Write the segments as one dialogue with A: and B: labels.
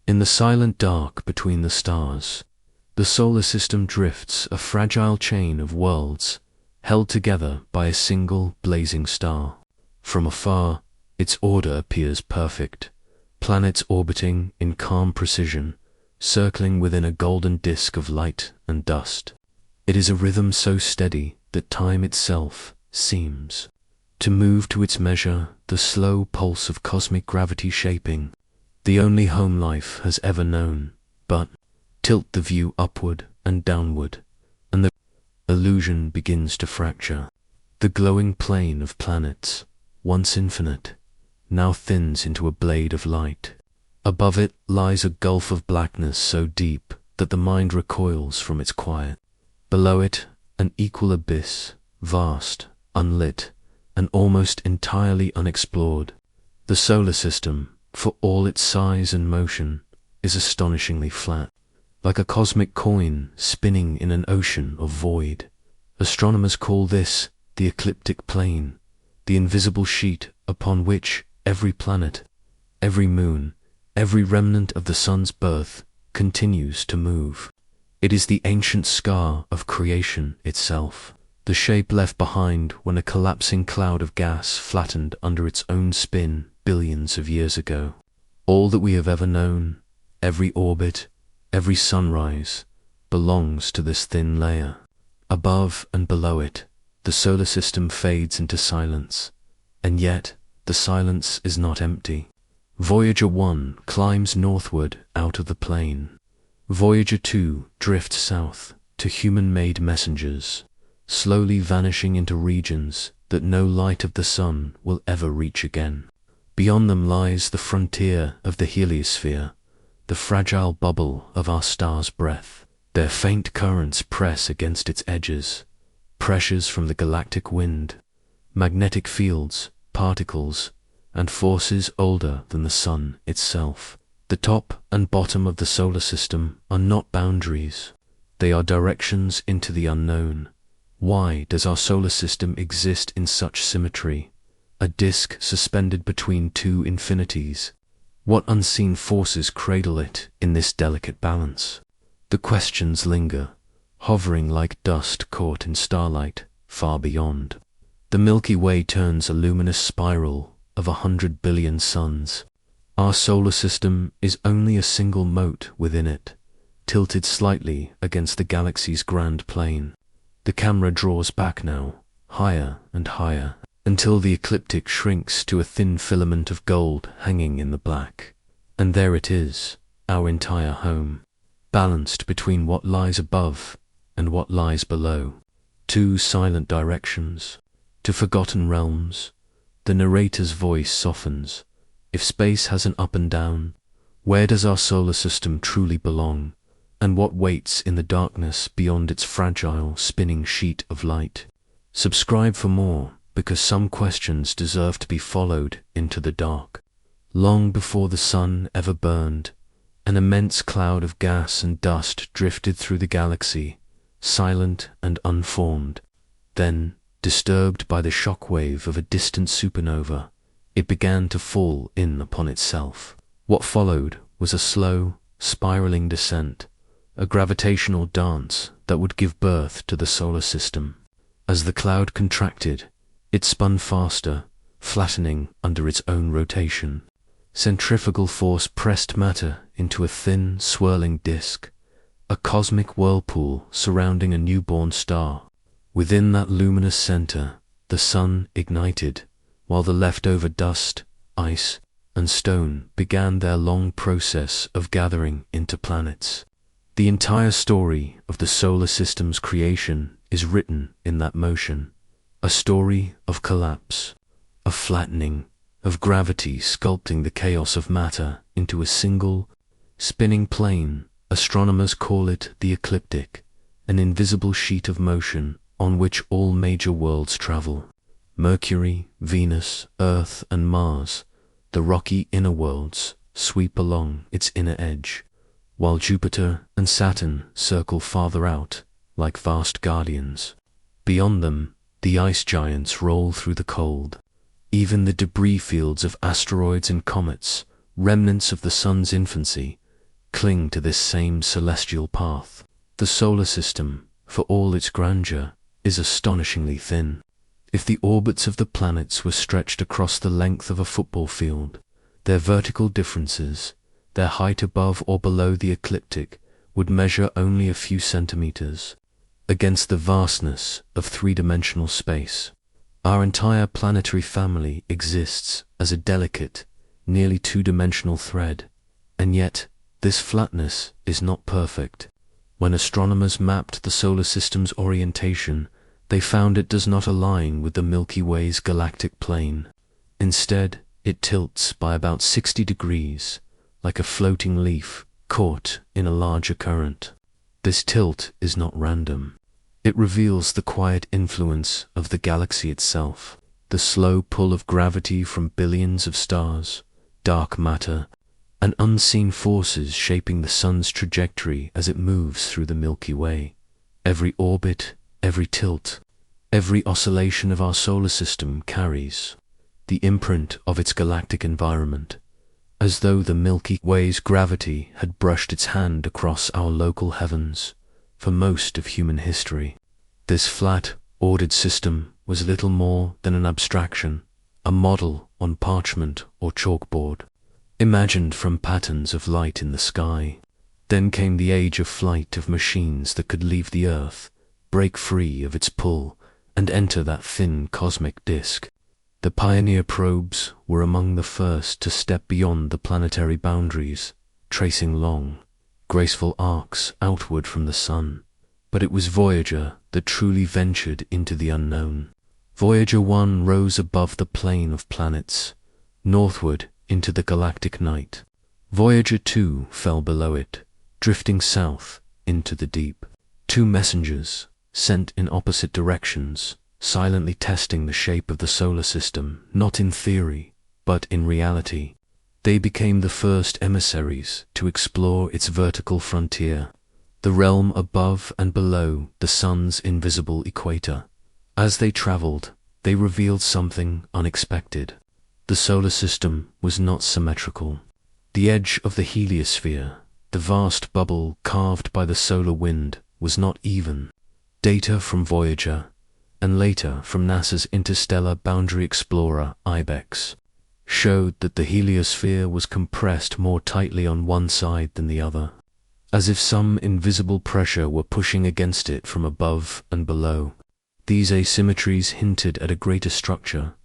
A: In the silent dark between the stars, the solar system drifts, a fragile chain of worlds, held together by a single blazing star. From afar, its order appears perfect, planets orbiting in calm precision, circling within a golden disk of light and dust. It is a rhythm so steady that time itself seems to move to its measure, the slow pulse of cosmic gravity shaping the only home life has ever known. But tilt the view upward and downward, and the illusion begins to fracture. The glowing plane of planets, once infinite, now thins into a blade of light. Above it lies a gulf of blackness so deep that the mind recoils from its quiet. Below it, an equal abyss, vast, unlit, and almost entirely unexplored. The solar system, for all its size and motion, is astonishingly flat, like a cosmic coin spinning in an ocean of void. Astronomers call this the ecliptic plane, the invisible sheet upon which every planet, every moon, every remnant of the sun's birth continues to move. It is the ancient scar of creation itself, the shape left behind when a collapsing cloud of gas flattened under its own spin billions of years ago. All that we have ever known, every orbit, every sunrise, belongs to this thin layer. Above and below it, the solar system fades into silence, and yet the silence is not empty. Voyager 1 climbs northward out of the plane. Voyager 2 drifts south to human-made messengers, slowly vanishing into regions that no light of the sun will ever reach again. Beyond them lies the frontier of the heliosphere, the fragile bubble of our star's breath. Their faint currents press against its edges, pressures from the galactic wind, magnetic fields, particles, and forces older than the sun itself. The top and bottom of the solar system are not boundaries. They are directions into the unknown. Why does our solar system exist in such symmetry, a disk suspended between two infinities? What unseen forces cradle it in this delicate balance? The questions linger, hovering like dust caught in starlight far beyond. The Milky Way turns a luminous spiral of 100 billion suns. Our solar system is only a single mote within it, tilted slightly against the galaxy's grand plane. The camera draws back now, higher and higher, until the ecliptic shrinks to a thin filament of gold hanging in the black. And there it is, our entire home, balanced between what lies above and what lies below. Two silent directions, to forgotten realms. The narrator's voice softens. If space has an up and down, where does our solar system truly belong, and what waits in the darkness beyond its fragile, spinning sheet of light? Subscribe for more, because some questions deserve to be followed into the dark. Long before the sun ever burned, an immense cloud of gas and dust drifted through the galaxy, silent and unformed. Then, disturbed by the shockwave of a distant supernova, it began to fall in upon itself. What followed was a slow, spiraling descent, a gravitational dance that would give birth to the solar system. As the cloud contracted, it spun faster, flattening under its own rotation. Centrifugal force pressed matter into a thin, swirling disk, a cosmic whirlpool surrounding a newborn star. Within that luminous center, the sun ignited, while the leftover dust, ice, and stone began their long process of gathering into planets. The entire story of the solar system's creation is written in that motion, a story of collapse, of flattening, of gravity sculpting the chaos of matter into a single, spinning plane. Astronomers call it the ecliptic, an invisible sheet of motion on which all major worlds travel. Mercury, Venus, Earth, and Mars, the rocky inner worlds, sweep along its inner edge, while Jupiter and Saturn circle farther out like vast guardians. Beyond them, the ice giants roll through the cold. Even the debris fields of asteroids and comets, remnants of the sun's infancy, cling to this same celestial path. The solar system, for all its grandeur, is astonishingly thin. If the orbits of the planets were stretched across the length of a football field, their vertical differences, their height above or below the ecliptic, would measure only a few centimeters. Against the vastness of three-dimensional space, our entire planetary family exists as a delicate, nearly two-dimensional thread, and yet this flatness is not perfect. When astronomers mapped the solar system's orientation, they found it does not align with the Milky Way's galactic plane. Instead, it tilts by about 60 degrees, like a floating leaf caught in a larger current. This tilt is not random. It reveals the quiet influence of the galaxy itself, the slow pull of gravity from billions of stars, dark matter, and unseen forces shaping the sun's trajectory as it moves through the Milky Way. Every orbit, every tilt, every oscillation of our solar system carries the imprint of its galactic environment, as though the Milky Way's gravity had brushed its hand across our local heavens for most of human history. This flat, ordered system was little more than an abstraction, a model on parchment or chalkboard, imagined from patterns of light in the sky. Then came the age of flight of machines that could leave the Earth, break free of its pull, and enter that thin cosmic disk. The pioneer probes were among the first to step beyond the planetary boundaries, tracing long, graceful arcs outward from the sun. But it was Voyager that truly ventured into the unknown. Voyager 1 rose above the plane of planets, northward into the galactic night. Voyager 2 fell below it, drifting south into the deep. Two messengers, sent in opposite directions, silently testing the shape of the solar system, not in theory, but in reality. They became the first emissaries to explore its vertical frontier, the realm above and below the sun's invisible equator. As they traveled, they revealed something unexpected. The solar system was not symmetrical. The edge of the heliosphere, the vast bubble carved by the solar wind, was not even. Data from Voyager, and later from NASA's Interstellar Boundary Explorer IBEX, showed that the heliosphere was compressed more tightly on one side than the other, as if some invisible pressure were pushing against it from above and below. These asymmetries hinted at a greater structure,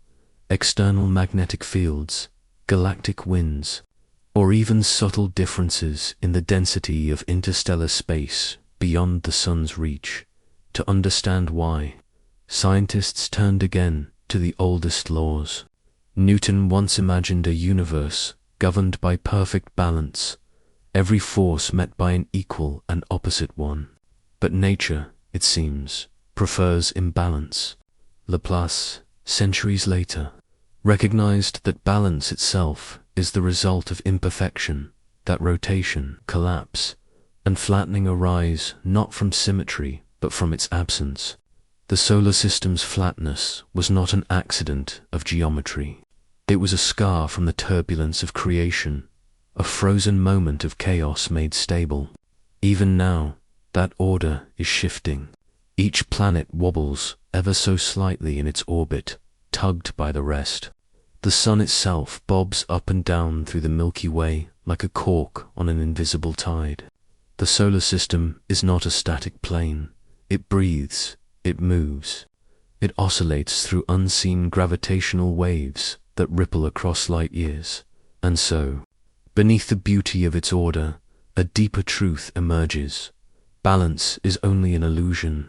A: external magnetic fields, galactic winds, or even subtle differences in the density of interstellar space beyond the sun's reach. To understand why, scientists turned again to the oldest laws. Newton once imagined a universe governed by perfect balance, every force met by an equal and opposite one. But nature, it seems, prefers imbalance. Laplace, centuries later, recognized that balance itself is the result of imperfection, that rotation, collapse, and flattening arise not from symmetry but from its absence. The solar system's flatness was not an accident of geometry. It was a scar from the turbulence of creation, a frozen moment of chaos made stable. Even now, that order is shifting. Each planet wobbles ever so slightly in its orbit, tugged by the rest. The sun itself bobs up and down through the Milky Way like a cork on an invisible tide. The solar system is not a static plane. It breathes, it moves, it oscillates through unseen gravitational waves that ripple across light years. And so, beneath the beauty of its order, a deeper truth emerges. Balance is only an illusion.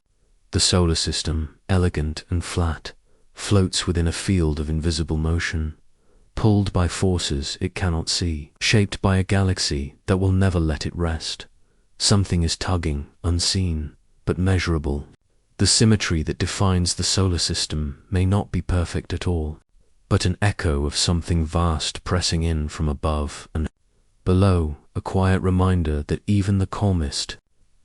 A: The solar system, elegant and flat, floats within a field of invisible motion, pulled by forces it cannot see, shaped by a galaxy that will never let it rest. Something is tugging, unseen, but measurable. The symmetry that defines the solar system may not be perfect at all, but an echo of something vast pressing in from above and below, a quiet reminder that even the calmest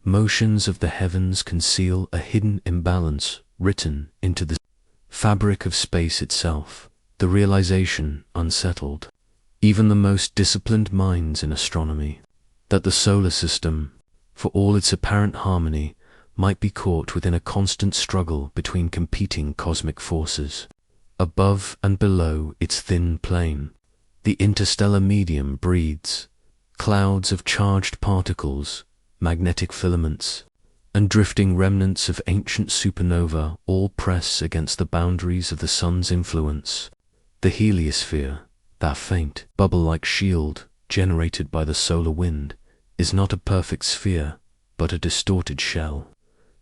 A: motions of the heavens conceal a hidden imbalance written into the fabric of space itself. The realization unsettled even the most disciplined minds in astronomy. that the solar system, for all its apparent harmony, might be caught within a constant struggle between competing cosmic forces. Above and below its thin plane, the interstellar medium breathes. Clouds of charged particles, magnetic filaments, and drifting remnants of ancient supernova all press against the boundaries of the sun's influence. The heliosphere, that faint, bubble-like shield generated by the solar wind, is not a perfect sphere, but a distorted shell,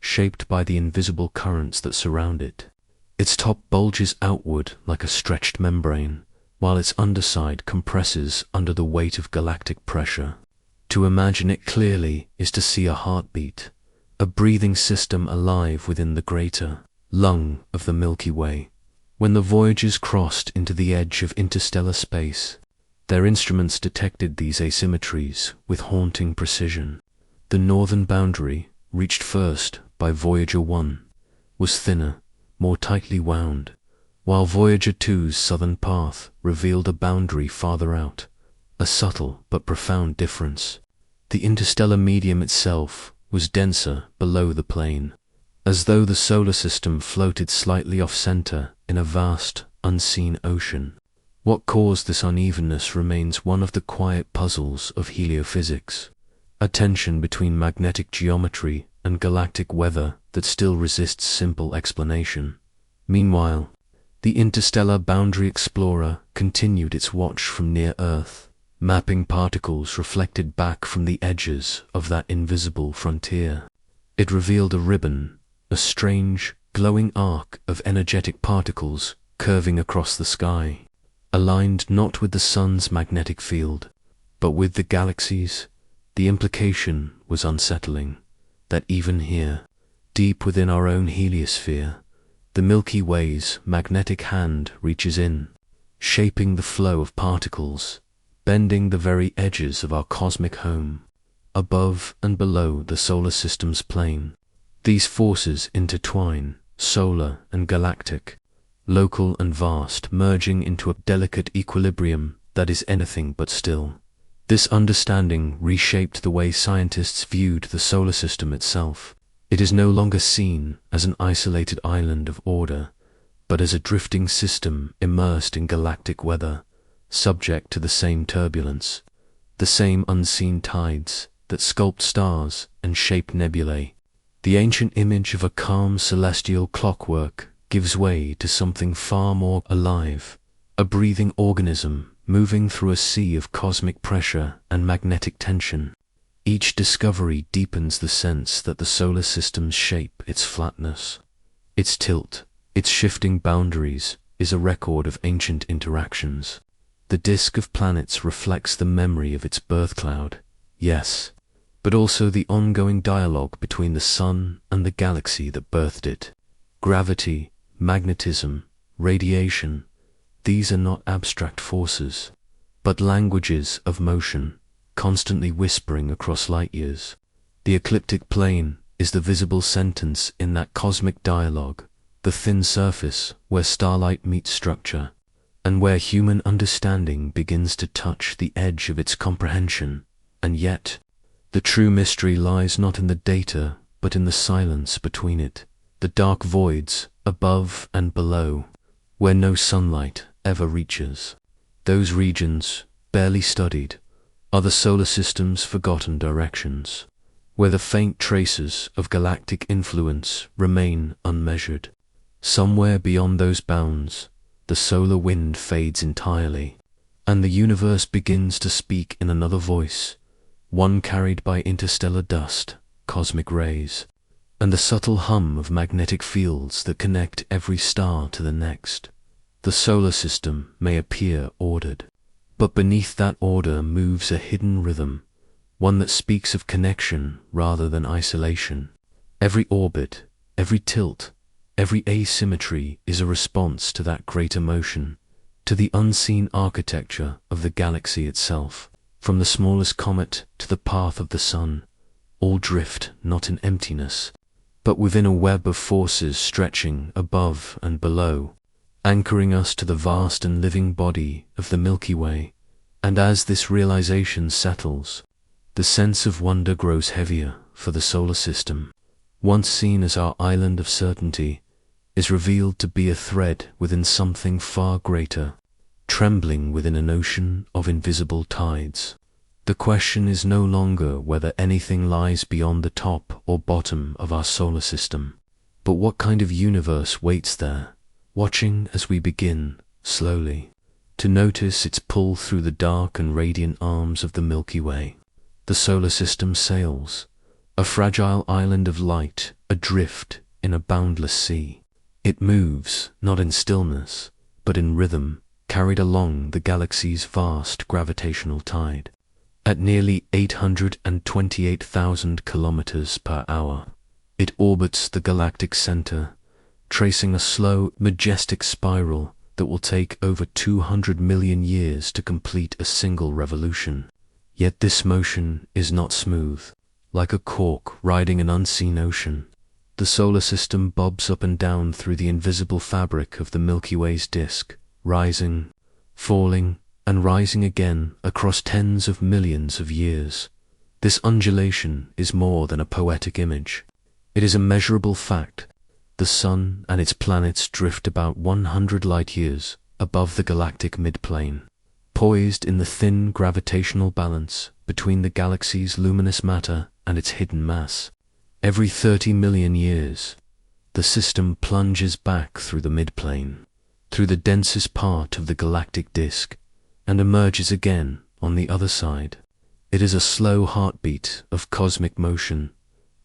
A: shaped by the invisible currents that surround it. Its top bulges outward like a stretched membrane, while its underside compresses under the weight of galactic pressure. To imagine it clearly is to see a heartbeat, a breathing system alive within the greater lung of the Milky Way. When the voyagers crossed into the edge of interstellar space, their instruments detected these asymmetries with haunting precision. The northern boundary, reached first by Voyager 1, was thinner, more tightly wound, while Voyager 2's southern path revealed a boundary farther out, a subtle but profound difference. The interstellar medium itself was denser below the plane, as though the solar system floated slightly off-center in a vast, unseen ocean. What caused this unevenness remains one of the quiet puzzles of heliophysics, a tension between magnetic geometry and galactic weather that still resists simple explanation. Meanwhile, the interstellar boundary explorer continued its watch from near Earth, mapping particles reflected back from the edges of that invisible frontier. It revealed a ribbon, a strange, glowing arc of energetic particles curving across the sky, aligned not with the sun's magnetic field, but with the galaxy's. The implication was unsettling, that even here, deep within our own heliosphere, the Milky Way's magnetic hand reaches in, shaping the flow of particles, bending the very edges of our cosmic home, above and below the solar system's plane. These forces intertwine, solar and galactic, local and vast, merging into a delicate equilibrium that is anything but still. This understanding reshaped the way scientists viewed the solar system itself. It is no longer seen as an isolated island of order, but as a drifting system immersed in galactic weather, subject to the same turbulence, the same unseen tides that sculpt stars and shape nebulae. The ancient image of a calm celestial clockwork gives way to something far more alive, a breathing organism moving through a sea of cosmic pressure and magnetic tension. Each discovery deepens the sense that the solar system's shape, its flatness, its tilt, its shifting boundaries, is a record of ancient interactions. The disk of planets reflects the memory of its birth cloud, yes, but also the ongoing dialogue between the sun and the galaxy that birthed it. Gravity, magnetism, radiation, these are not abstract forces, but languages of motion, constantly whispering across light years. The ecliptic plane is the visible sentence in that cosmic dialogue, the thin surface where starlight meets structure, and where human understanding begins to touch the edge of its comprehension. And yet, the true mystery lies not in the data, but in the silence between it, the dark voids above and below, where no sunlight ever reaches. Those regions, barely studied, are the solar system's forgotten directions, where the faint traces of galactic influence remain unmeasured. Somewhere beyond those bounds, the solar wind fades entirely, and the universe begins to speak in another voice, one carried by interstellar dust, cosmic rays, and the subtle hum of magnetic fields that connect every star to the next. The solar system may appear ordered, but beneath that order moves a hidden rhythm, one that speaks of connection rather than isolation. Every orbit, every tilt, every asymmetry is a response to that greater motion, to the unseen architecture of the galaxy itself. From the smallest comet to the path of the sun, all drift not in emptiness, but within a web of forces stretching above and below, anchoring us to the vast and living body of the Milky Way. And as this realization settles, The sense of wonder grows heavier, for the solar system, once seen as our island of certainty, is revealed to be a thread within something far greater, trembling within an ocean of invisible tides. The question is no longer whether anything lies beyond the top or bottom of our solar system, but what kind of universe waits there, watching as we begin, slowly, to notice its pull through the dark and radiant arms of the Milky Way. The solar system sails, a fragile island of light, adrift in a boundless sea. It moves, not in stillness, but in rhythm, carried along the galaxy's vast gravitational tide. At nearly 828,000 kilometers per hour, it orbits the galactic center, tracing a slow, majestic spiral that will take over 200 million years to complete a single revolution. Yet this motion is not smooth. Like a cork riding an unseen ocean, the solar system bobs up and down through the invisible fabric of the Milky Way's disk, rising, falling, and rising again across tens of millions of years. This undulation is more than a poetic image. It is a measurable fact. The Sun and its planets drift about 100 light-years above the galactic midplane, poised in the thin gravitational balance between the galaxy's luminous matter and its hidden mass. Every 30 million years, the system plunges back through the midplane, through the densest part of the galactic disk, and emerges again on the other side. It is a slow heartbeat of cosmic motion,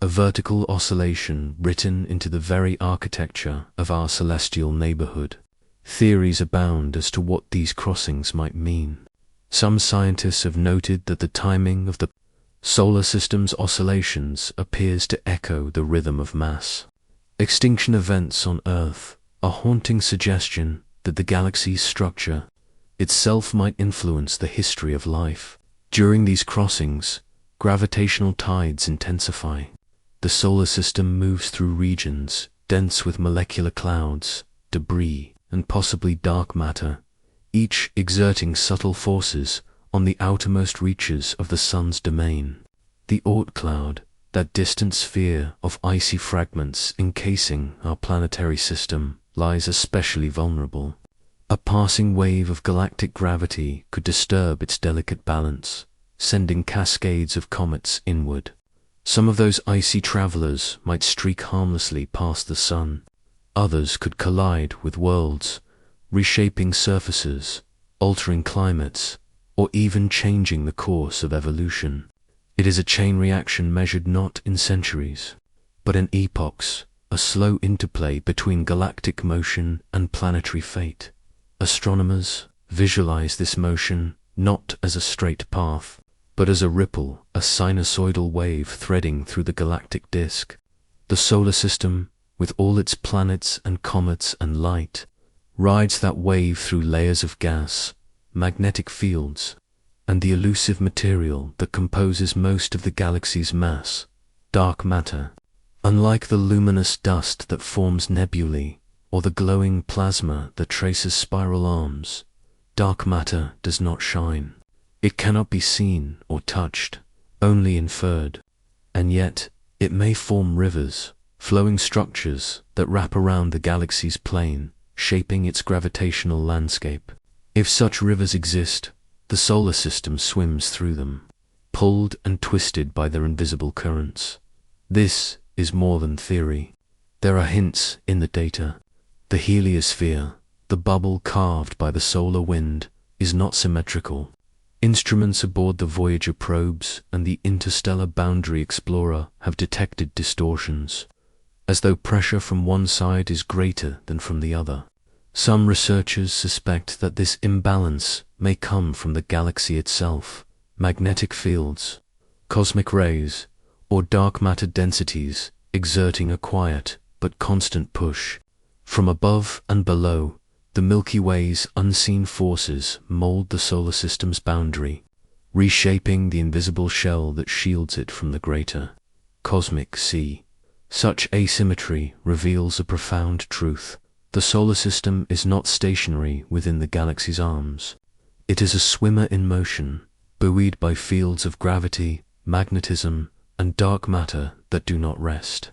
A: a vertical oscillation written into the very architecture of our celestial neighborhood. Theories abound as to what these crossings might mean. Some scientists have noted that the timing of the solar system's oscillations appears to echo the rhythm of mass. Extinction events on Earth, a haunting suggestion that the galaxy's structure itself might influence the history of life. During these crossings, gravitational tides intensify. The solar system moves through regions dense with molecular clouds, debris, and possibly dark matter, each exerting subtle forces on the outermost reaches of the Sun's domain. The Oort cloud, that distant sphere of icy fragments encasing our planetary system, lies especially vulnerable. A passing wave of galactic gravity could disturb its delicate balance, sending cascades of comets inward. Some of those icy travelers might streak harmlessly past the Sun. Others could collide with worlds, reshaping surfaces, altering climates, or even changing the course of evolution. It is a chain reaction measured not in centuries, but in epochs, a slow interplay between galactic motion and planetary fate. Astronomers visualize this motion not as a straight path, but as a ripple, a sinusoidal wave threading through the galactic disk. The solar system, with all its planets and comets and light, rides that wave through layers of gas, magnetic fields, and the elusive material that composes most of the galaxy's mass, dark matter. Unlike the luminous dust that forms nebulae, or the glowing plasma that traces spiral arms, dark matter does not shine. It cannot be seen or touched, only inferred, and yet it may form rivers, flowing structures that wrap around the galaxy's plane, shaping its gravitational landscape. If such rivers exist, the solar system swims through them, pulled and twisted by their invisible currents. This is more than theory. There are hints in the data. The heliosphere, the bubble carved by the solar wind, is not symmetrical. Instruments aboard the Voyager probes and the Interstellar Boundary Explorer have detected distortions, as though pressure from one side is greater than from the other. Some researchers suspect that this imbalance may come from the galaxy itself, magnetic fields, cosmic rays, or dark matter densities exerting a quiet but constant push. From above and below, the Milky Way's unseen forces mold the solar system's boundary, reshaping the invisible shell that shields it from the greater cosmic sea. Such asymmetry reveals a profound truth. The solar system is not stationary within the galaxy's arms. It is a swimmer in motion, buoyed by fields of gravity magnetism, and dark matter that do not rest.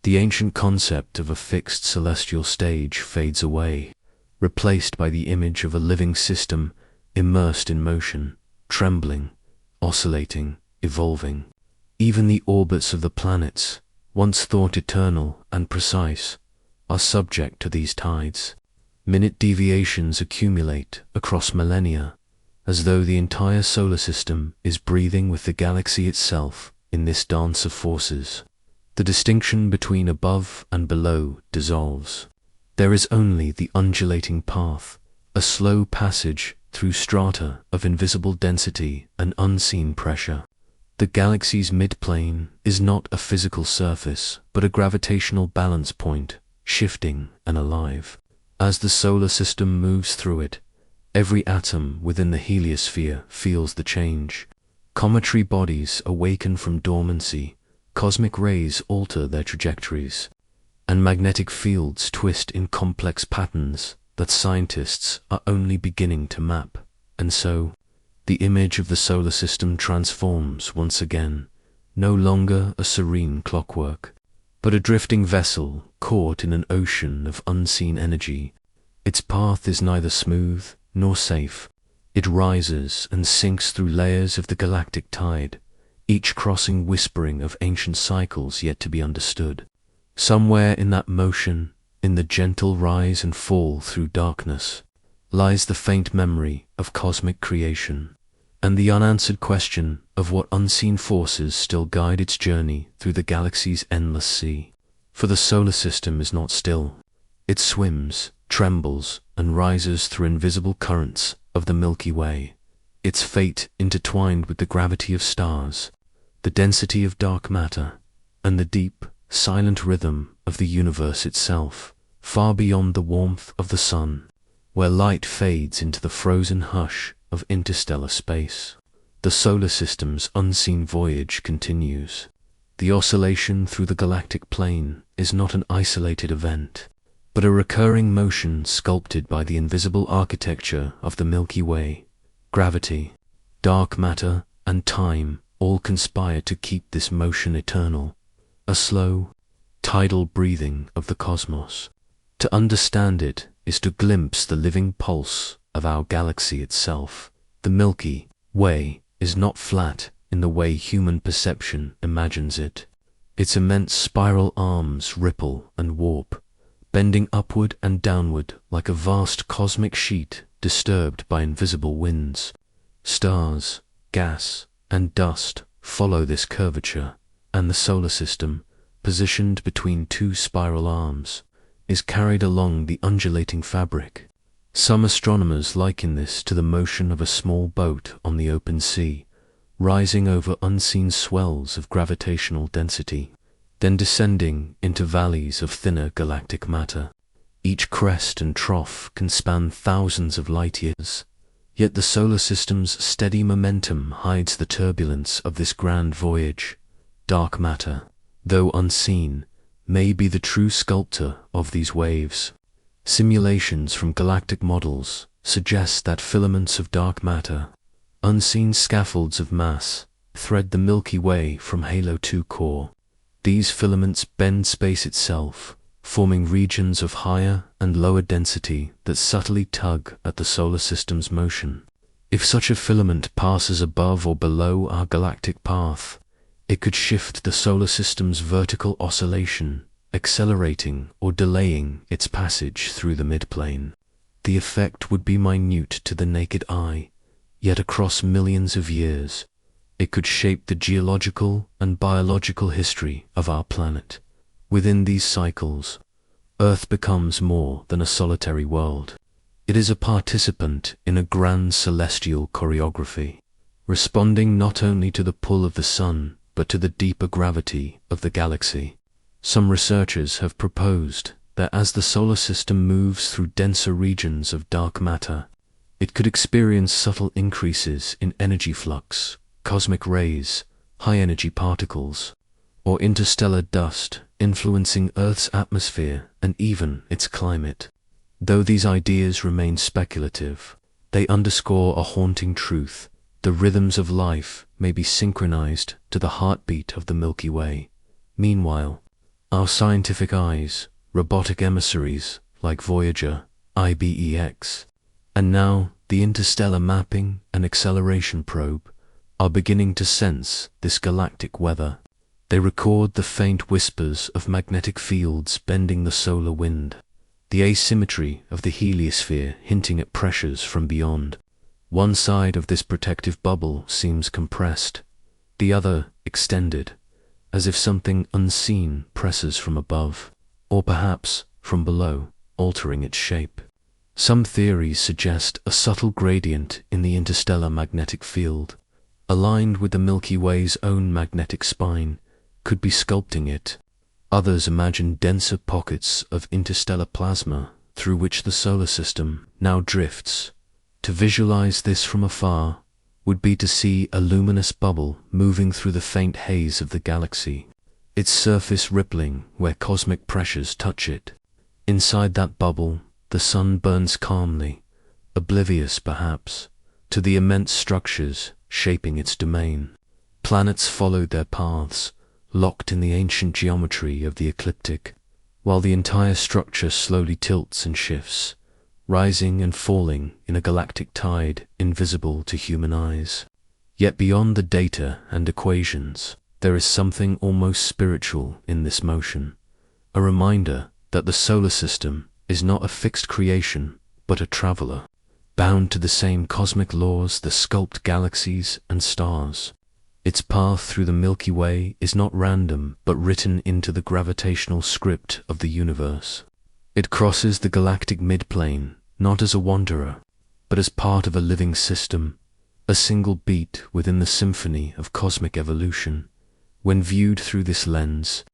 A: The ancient concept of a fixed celestial stage fades away, replaced by the image of a living system immersed in motion, trembling, oscillating, evolving. Even the orbits of the planets, once thought eternal and precise, are subject to these tides. Minute deviations accumulate across millennia, as though the entire solar system is breathing with the galaxy itself in this dance of forces. The distinction between above and below dissolves. There is only the undulating path, a slow passage through strata of invisible density and unseen pressure. The galaxy's midplane is not a physical surface, but a gravitational balance point, shifting and alive. As the solar system moves through it, every atom within the heliosphere feels the change. Cometary bodies awaken from dormancy, cosmic rays alter their trajectories, and magnetic fields twist in complex patterns that scientists are only beginning to map. And so, the image of the solar system transforms once again, no longer a serene clockwork, but a drifting vessel caught in an ocean of unseen energy. Its path is neither smooth nor safe. It rises and sinks through layers of the galactic tide, each crossing whispering of ancient cycles yet to be understood. Somewhere in that motion, in the gentle rise and fall through darkness, lies the faint memory of cosmic creation, and the unanswered question of what unseen forces still guide its journey through the galaxy's endless sea. For the solar system is not still. It swims, trembles, and rises through invisible currents of the Milky Way, its fate intertwined with the gravity of stars, the density of dark matter, and the deep, silent rhythm of the universe itself, far beyond the warmth of the sun, where light fades into the frozen hush of interstellar space. The solar system's unseen voyage continues. The oscillation through the galactic plane is not an isolated event, but a recurring motion sculpted by the invisible architecture of the Milky Way. Gravity, dark matter, and time all conspire to keep this motion eternal, a slow, tidal breathing of the cosmos. To understand it is to glimpse the living pulse of our galaxy itself. The Milky Way is not flat in the way human perception imagines it. Its immense spiral arms ripple and warp, bending upward and downward like a vast cosmic sheet disturbed by invisible winds. Stars, gas, and dust follow this curvature, and the solar system, positioned between two spiral arms, is carried along the undulating fabric. Some astronomers liken this to the motion of a small boat on the open sea, rising over unseen swells of gravitational density, then descending into valleys of thinner galactic matter. Each crest and trough can span thousands of light years, yet the solar system's steady momentum hides the turbulence of this grand voyage. Dark matter, though unseen, may be the true sculptor of these waves. Simulations from galactic models suggest that filaments of dark matter, unseen scaffolds of mass, thread the Milky Way from Halo 2 core. These filaments bend space itself, forming regions of higher and lower density that subtly tug at the solar system's motion. If such a filament passes above or below our galactic path, it could shift the solar system's vertical oscillation, accelerating or delaying its passage through the midplane. The effect would be minute to the naked eye, yet across millions of years, it could shape the geological and biological history of our planet. Within these cycles, Earth becomes more than a solitary world. It is a participant in a grand celestial choreography, responding not only to the pull of the sun, but to the deeper gravity of the galaxy. Some researchers have proposed that as the solar system moves through denser regions of dark matter, it could experience subtle increases in energy flux, cosmic rays, high-energy particles, or interstellar dust influencing Earth's atmosphere and even its climate. Though these ideas remain speculative, they underscore a haunting truth. The rhythms of life may be synchronized to the heartbeat of the Milky Way. Meanwhile, our scientific eyes, robotic emissaries like Voyager, IBEX, and now the Interstellar Mapping and Acceleration Probe, are beginning to sense this galactic weather. They record the faint whispers of magnetic fields bending the solar wind, the asymmetry of the heliosphere hinting at pressures from beyond. One side of this protective bubble seems compressed, the other extended, as if something unseen presses from above, or perhaps from below, altering its shape. Some theories suggest a subtle gradient in the interstellar magnetic field, aligned with the Milky Way's own magnetic spine, could be sculpting it. Others imagine denser pockets of interstellar plasma through which the solar system now drifts. To visualize this from afar would be to see a luminous bubble moving through the faint haze of the galaxy, its surface rippling where cosmic pressures touch it. Inside that bubble, the sun burns calmly, oblivious perhaps to the immense structures shaping its domain. Planets followed their paths, locked in the ancient geometry of the ecliptic, while the entire structure slowly tilts and shifts, rising and falling in a galactic tide invisible to human eyes. Yet beyond the data and equations, there is something almost spiritual in this motion, a reminder that the solar system is not a fixed creation, but a traveler, bound to the same cosmic laws that sculpt galaxies and stars. Its path through the Milky Way is not random, but written into the gravitational script of the universe. It crosses the galactic midplane, not as a wanderer, but as part of a living system, a single beat within the symphony of cosmic evolution. When viewed through this lens,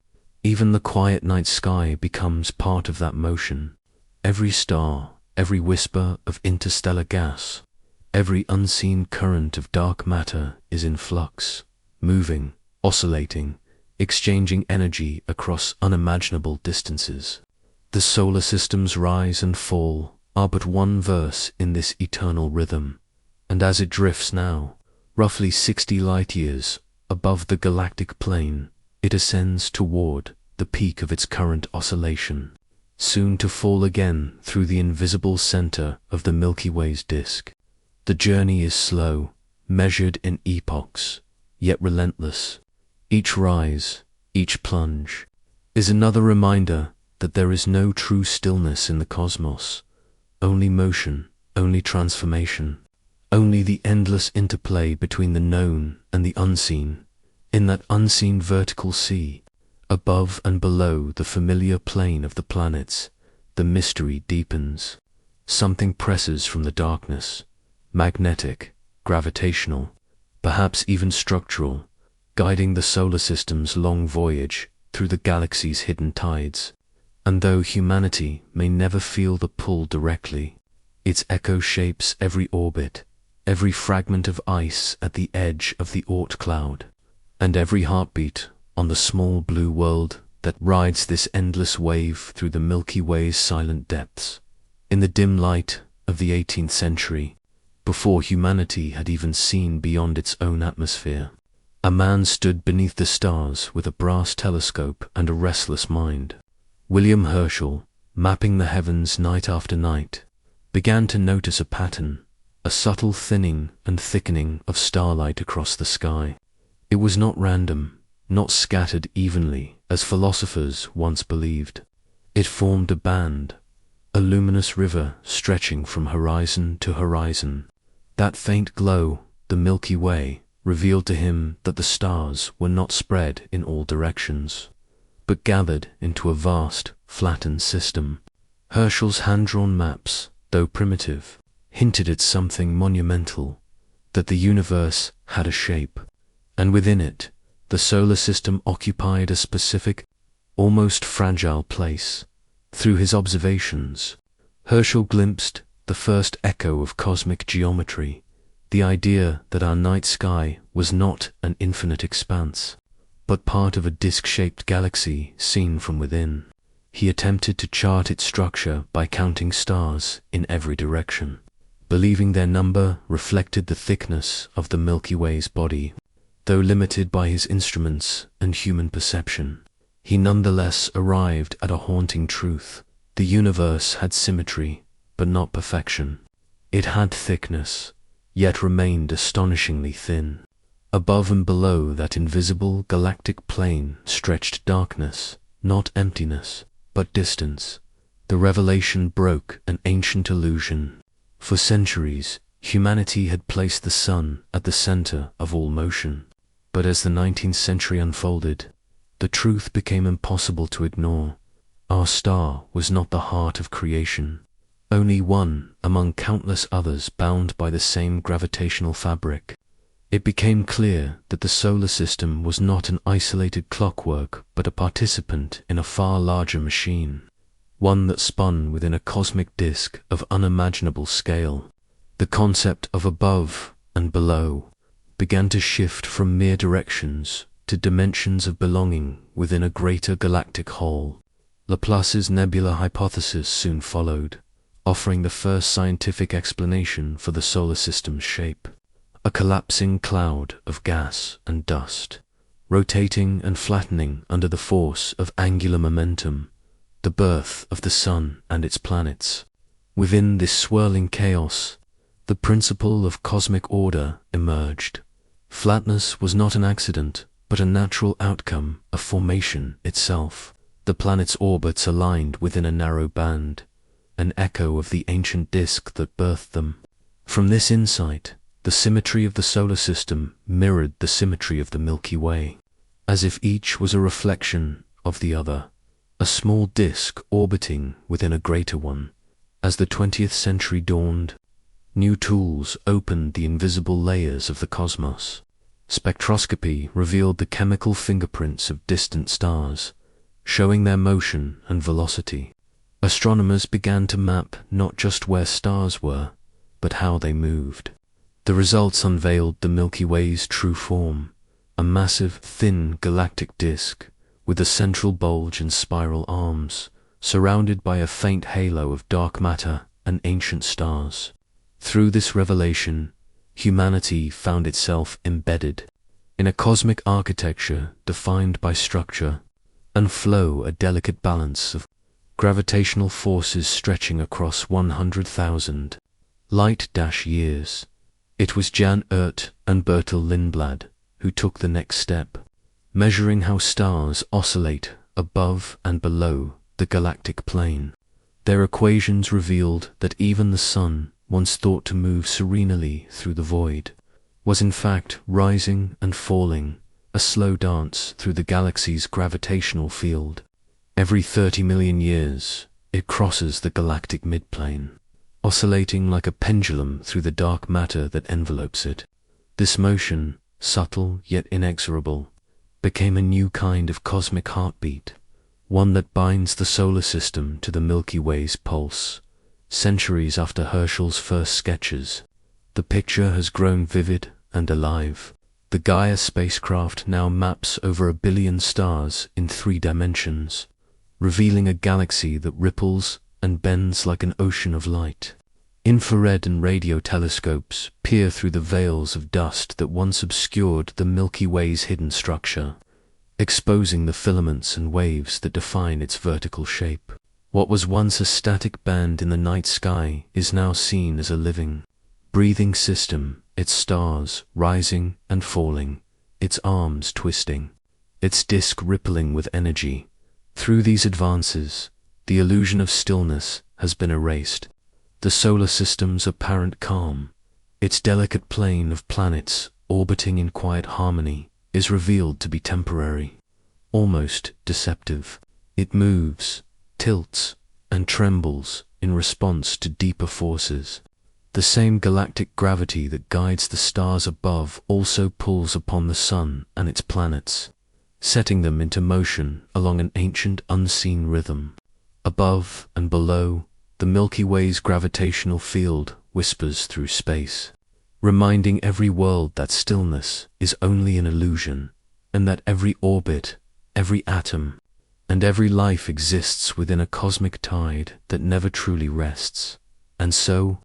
A: even the quiet night sky becomes part of that motion. Every star, every whisper of interstellar gas, every unseen current of dark matter is in flux, moving, oscillating, exchanging energy across unimaginable distances. The solar system's rise and fall are but one verse in this eternal rhythm, and as it drifts now, roughly 60 light-years above the galactic plane, it ascends toward the peak of its current oscillation, soon to fall again through the invisible center of the Milky Way's disk. The journey is slow, measured in epochs, yet relentless. Each rise, each plunge, is another reminder that there is no true stillness in the cosmos, only motion, only transformation, only the endless interplay between the known and the unseen. In that unseen vertical sea, above and below the familiar plane of the planets, the mystery deepens. Something presses from the darkness, magnetic, gravitational, perhaps even structural, guiding the solar system's long voyage through the galaxy's hidden tides. And though humanity may never feel the pull directly, its echo shapes every orbit, every fragment of ice at the edge of the Oort cloud, and every heartbeat on the small blue world that rides this endless wave through the Milky Way's silent depths. In the dim light of the 18th century, before humanity had even seen beyond its own atmosphere, a man stood beneath the stars with a brass telescope and a restless mind. William Herschel, mapping the heavens night after night, began to notice a pattern, a subtle thinning and thickening of starlight across the sky. It was not random, not scattered evenly, as philosophers once believed. It formed a band, a luminous river stretching from horizon to horizon. That faint glow, the Milky Way, revealed to him that the stars were not spread in all directions, but gathered into a vast, flattened system. Herschel's hand-drawn maps, though primitive, hinted at something monumental, that the universe had a shape, and within it, the solar system occupied a specific, almost fragile place. Through his observations, Herschel glimpsed the first echo of cosmic geometry, the idea that our night sky was not an infinite expanse, but part of a disc-shaped galaxy seen from within. He attempted to chart its structure by counting stars in every direction. believing their number reflected the thickness of the Milky Way's body. Though limited by his instruments and human perception, he nonetheless arrived at a haunting truth. The universe had symmetry, but not perfection. It had thickness, yet remained astonishingly thin. Above and below that invisible galactic plane stretched darkness, not emptiness, but distance. The revelation broke an ancient illusion. For centuries, humanity had placed the sun at the center of all motion. But as the 19th century unfolded, the truth became impossible to ignore. Our star was not the heart of creation, only one among countless others bound by the same gravitational fabric. It became clear that the solar system was not an isolated clockwork, but a participant in a far larger machine, one that spun within a cosmic disk of unimaginable scale. The concept of above and below began to shift from mere directions to dimensions of belonging within a greater galactic whole. Laplace's nebula hypothesis soon followed, offering the first scientific explanation for the solar system's shape. A collapsing cloud of gas and dust, rotating and flattening under the force of angular momentum, the birth of the sun and its planets. Within this swirling chaos, the principle of cosmic order emerged. Flatness was not an accident, but a natural outcome of formation itself. The planets' orbits aligned within a narrow band, an echo of the ancient disk that birthed them. From this insight, the symmetry of the solar system mirrored the symmetry of the Milky Way, as if each was a reflection of the other, a small disk orbiting within a greater one. As the 20th century dawned, new tools opened the invisible layers of the cosmos. Spectroscopy revealed the chemical fingerprints of distant stars, showing their motion and velocity. Astronomers began to map not just where stars were, but how they moved. The results unveiled the Milky Way's true form, a massive, thin galactic disk with a central bulge and spiral arms, surrounded by a faint halo of dark matter and ancient stars. Through this revelation, humanity found itself embedded in a cosmic architecture defined by structure and flow, a delicate balance of gravitational forces stretching across 100,000 light-years. It was Jan Oert and Bertil Lindblad who took the next step, measuring how stars oscillate above and below the galactic plane. Their equations revealed that even the sun, once thought to move serenely through the void, was in fact rising and falling, a slow dance through the galaxy's gravitational field. Every 30 million years, it crosses the galactic midplane, oscillating like a pendulum through the dark matter that envelopes it. This motion, subtle yet inexorable, became a new kind of cosmic heartbeat, one that binds the solar system to the Milky Way's pulse. Centuries after Herschel's first sketches, the picture has grown vivid and alive. The Gaia spacecraft now maps over 1 billion stars in 3 dimensions, revealing a galaxy that ripples and bends like an ocean of light. Infrared and radio telescopes peer through the veils of dust that once obscured the Milky Way's hidden structure, exposing the filaments and waves that define its vertical shape. What was once a static band in the night sky is now seen as a living, breathing system, its stars rising and falling, its arms twisting, its disk rippling with energy. Through these advances, the illusion of stillness has been erased. The solar system's apparent calm, its delicate plane of planets orbiting in quiet harmony, is revealed to be temporary, almost deceptive. It moves, tilts, and trembles in response to deeper forces. The same galactic gravity that guides the stars above also pulls upon the sun and its planets, setting them into motion along an ancient unseen rhythm. Above and below, the Milky Way's gravitational field whispers through space, reminding every world that stillness is only an illusion, and that every orbit, every atom, and every life exists within a cosmic tide that never truly rests. And so,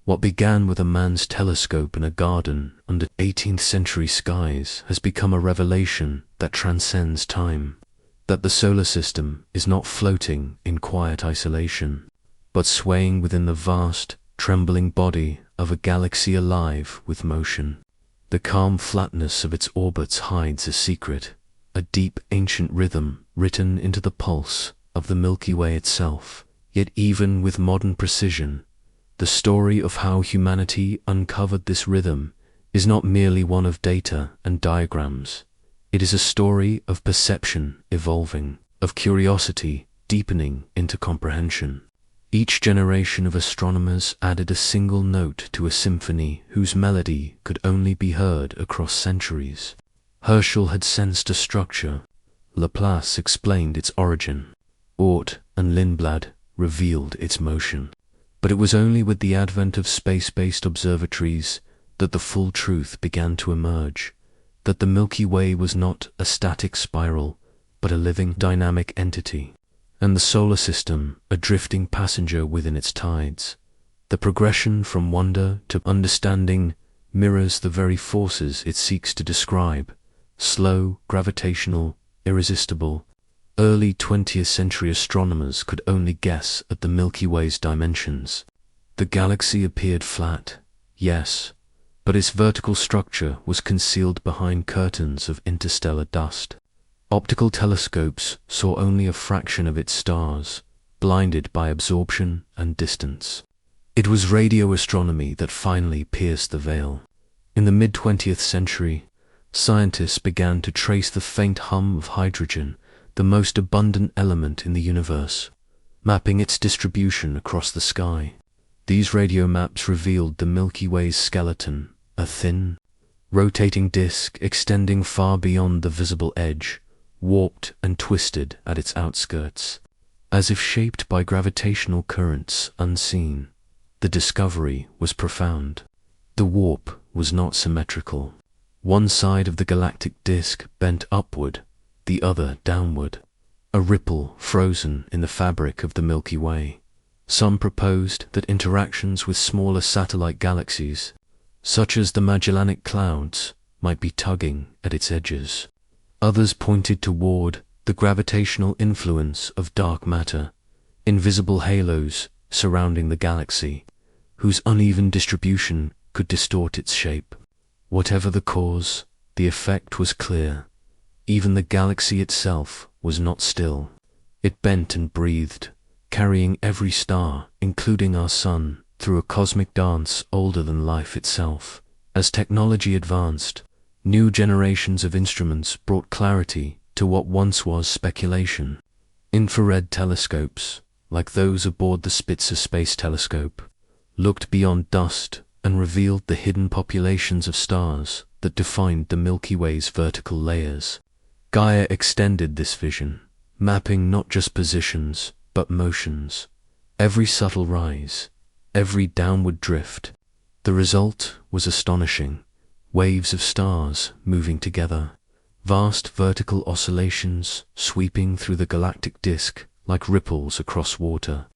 A: What began with a man's telescope in a garden under 18th century skies has become a revelation that transcends time, that the solar system is not floating in quiet isolation, but swaying within the vast, trembling body of a galaxy alive with motion. The calm flatness of its orbits hides a secret, a deep ancient rhythm written into the pulse of the Milky Way itself. Yet even with modern precision, the story of how humanity uncovered this rhythm is not merely one of data and diagrams. It is a story of perception evolving, of curiosity deepening into comprehension. Each generation of astronomers added a single note to a symphony whose melody could only be heard across centuries. Herschel had sensed a structure. Laplace explained its origin. Oort and Lindblad revealed its motion. But it was only with the advent of space-based observatories that the full truth began to emerge, that the Milky Way was not a static spiral, but a living, dynamic entity, and the solar system a drifting passenger within its tides. The progression from wonder to understanding mirrors the very forces it seeks to describe: slow, gravitational, irresistible. Early 20th century astronomers could only guess at the Milky Way's dimensions. The galaxy appeared flat, yes, but its vertical structure was concealed behind curtains of interstellar dust. Optical telescopes saw only a fraction of its stars, blinded by absorption and distance. It was radio astronomy that finally pierced the veil. In the mid-20th century, scientists began to trace the faint hum of hydrogen, the most abundant element in the universe, mapping its distribution across the sky. These radio maps revealed the Milky Way's skeleton, a thin, rotating disk extending far beyond the visible edge, warped and twisted at its outskirts, as if shaped by gravitational currents unseen. The discovery was profound. The warp was not symmetrical. One side of the galactic disk bent upward, the other downward, a ripple frozen in the fabric of the Milky Way. Some proposed that interactions with smaller satellite galaxies, such as the Magellanic Clouds, might be tugging at its edges. Others pointed toward the gravitational influence of dark matter, invisible halos surrounding the galaxy, whose uneven distribution could distort its shape. Whatever the cause, the effect was clear. Even the galaxy itself was not still. It bent and breathed, carrying every star, including our sun, through a cosmic dance older than life itself. As technology advanced, new generations of instruments brought clarity to what once was speculation. Infrared telescopes, like those aboard the Spitzer Space Telescope, looked beyond dust and revealed the hidden populations of stars that defined the Milky Way's vertical layers. Gaia extended this vision, mapping not just positions, but motions. Every subtle rise, every downward drift. The result was astonishing. Waves of stars moving together, vast vertical oscillations sweeping through the galactic disk like ripples across water.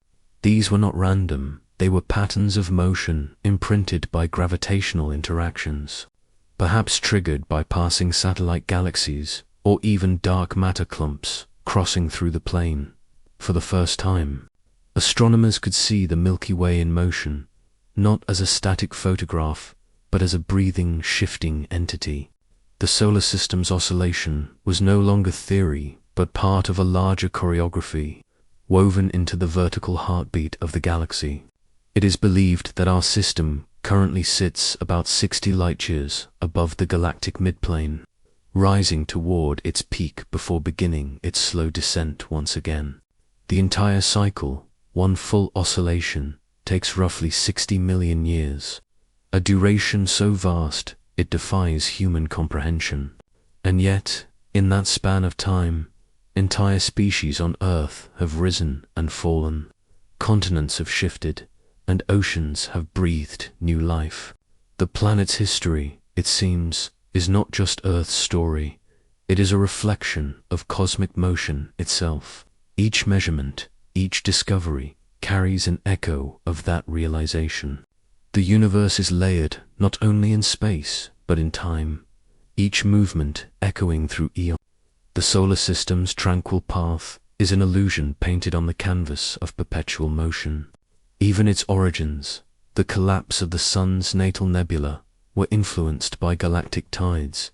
A: These were not random, they were patterns of motion imprinted by gravitational interactions, perhaps triggered by passing satellite galaxies or even dark matter clumps crossing through the plane. For the first time, astronomers could see the Milky Way in motion, not as a static photograph, but as a breathing, shifting entity. The solar system's oscillation was no longer theory, but part of a larger choreography, woven into the vertical heartbeat of the galaxy. It is believed that our system currently sits about 60 light-years above the galactic midplane, rising toward its peak before beginning its slow descent once again. The entire cycle, one full oscillation, takes roughly 60 million years, a duration so vast it defies human comprehension. And yet, in that span of time, entire species on Earth have risen and fallen, continents have shifted, and oceans have breathed new life. The planet's history, it seems, is not just Earth's story, it is a reflection of cosmic motion itself. Each measurement, each discovery, carries an echo of that realization. The universe is layered not only in space, but in time, each movement echoing through eons. The solar system's tranquil path is an illusion painted on the canvas of perpetual motion. Even its origins, the collapse of the Sun's natal nebula, were influenced by galactic tides,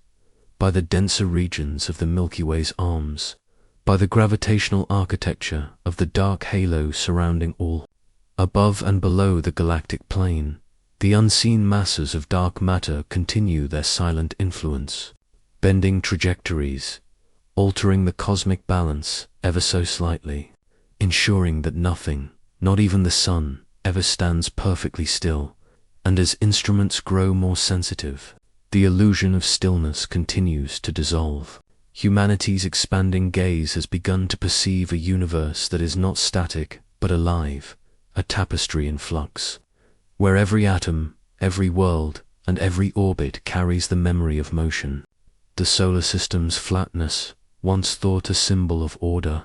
A: by the denser regions of the Milky Way's arms, by the gravitational architecture of the dark halo surrounding all. Above and below the galactic plane, the unseen masses of dark matter continue their silent influence, bending trajectories, altering the cosmic balance ever so slightly, ensuring that nothing, not even the sun, ever stands perfectly still. And as instruments grow more sensitive, the illusion of stillness continues to dissolve. Humanity's expanding gaze has begun to perceive a universe that is not static, but alive, a tapestry in flux, where every atom, every world, and every orbit carries the memory of motion. The solar system's flatness, once thought a symbol of order,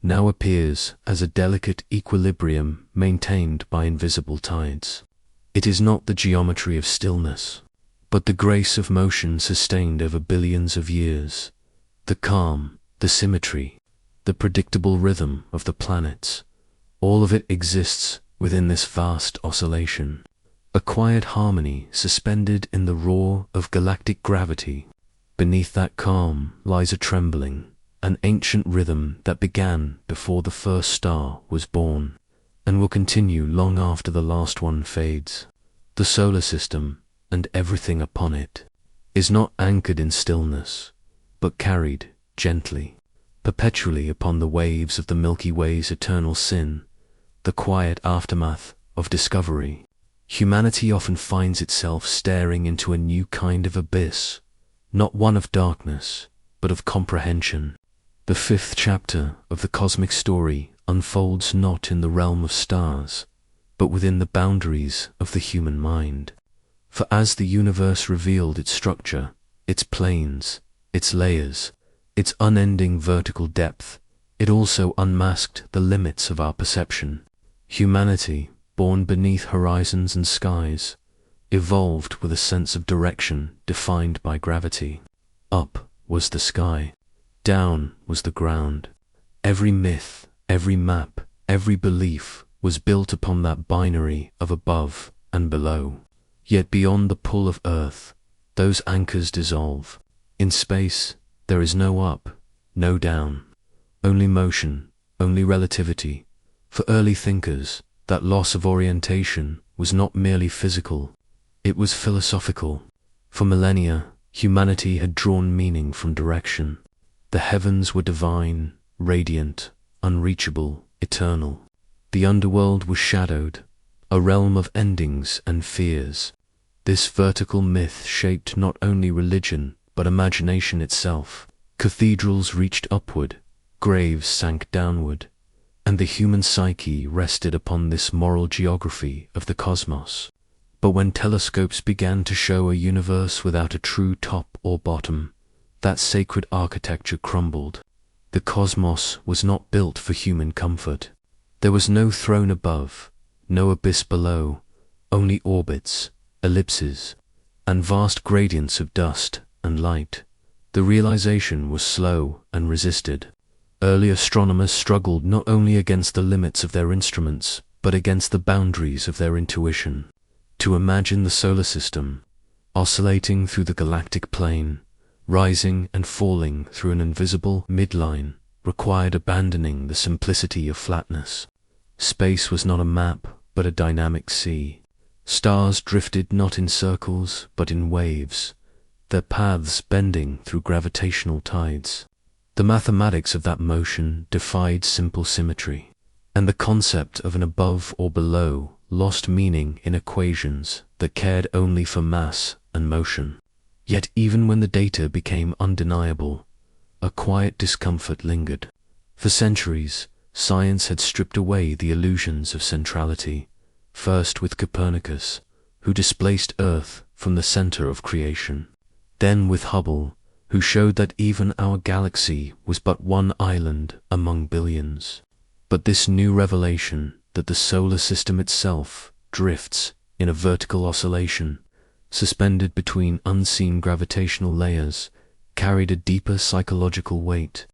A: now appears as a delicate equilibrium maintained by invisible tides. It is not the geometry of stillness, but the grace of motion sustained over billions of years. The calm, the symmetry, the predictable rhythm of the planets, all of it exists within this vast oscillation, a quiet harmony suspended in the roar of galactic gravity. Beneath that calm lies a trembling, an ancient rhythm that began before the first star was born, and will continue long after the last one fades. The solar system, and everything upon it, is not anchored in stillness, but carried gently, perpetually upon the waves of the Milky Way's eternal sin, the quiet aftermath of discovery. Humanity often finds itself staring into a new kind of abyss, not one of darkness, but of comprehension. The fifth chapter of the cosmic story unfolds not in the realm of stars, but within the boundaries of the human mind. For as the universe revealed its structure, its planes, its layers, its unending vertical depth, it also unmasked the limits of our perception. Humanity, born beneath horizons and skies, evolved with a sense of direction defined by gravity. Up was the sky, down was the ground. Every myth, every map, every belief was built upon that binary of above and below. Yet beyond the pull of Earth, those anchors dissolve. In space, there is no up, no down, only motion, only relativity. For early thinkers, that loss of orientation was not merely physical, it was philosophical. For millennia, humanity had drawn meaning from direction. The heavens were divine, radiant, unreachable, eternal. The underworld was shadowed, a realm of endings and fears. This vertical myth shaped not only religion, but imagination itself. Cathedrals reached upward, graves sank downward, and the human psyche rested upon this moral geography of the cosmos. But when telescopes began to show a universe without a true top or bottom, that sacred architecture crumbled. The cosmos was not built for human comfort. There was no throne above, no abyss below, only orbits, ellipses, and vast gradients of dust and light. The realization was slow and resisted. Early astronomers struggled not only against the limits of their instruments, but against the boundaries of their intuition. To imagine the solar system, oscillating through the galactic plane, rising and falling through an invisible midline, required abandoning the simplicity of flatness. Space was not a map, but a dynamic sea. Stars drifted not in circles, but in waves, their paths bending through gravitational tides. The mathematics of that motion defied simple symmetry, and the concept of an above or below lost meaning in equations that cared only for mass and motion. Yet even when the data became undeniable, a quiet discomfort lingered. For centuries, science had stripped away the illusions of centrality, first with Copernicus, who displaced Earth from the center of creation, then with Hubble, who showed that even our galaxy was but one island among billions. But this new revelation, that the solar system itself drifts in a vertical oscillation, suspended between unseen gravitational layers, carried a deeper psychological weight.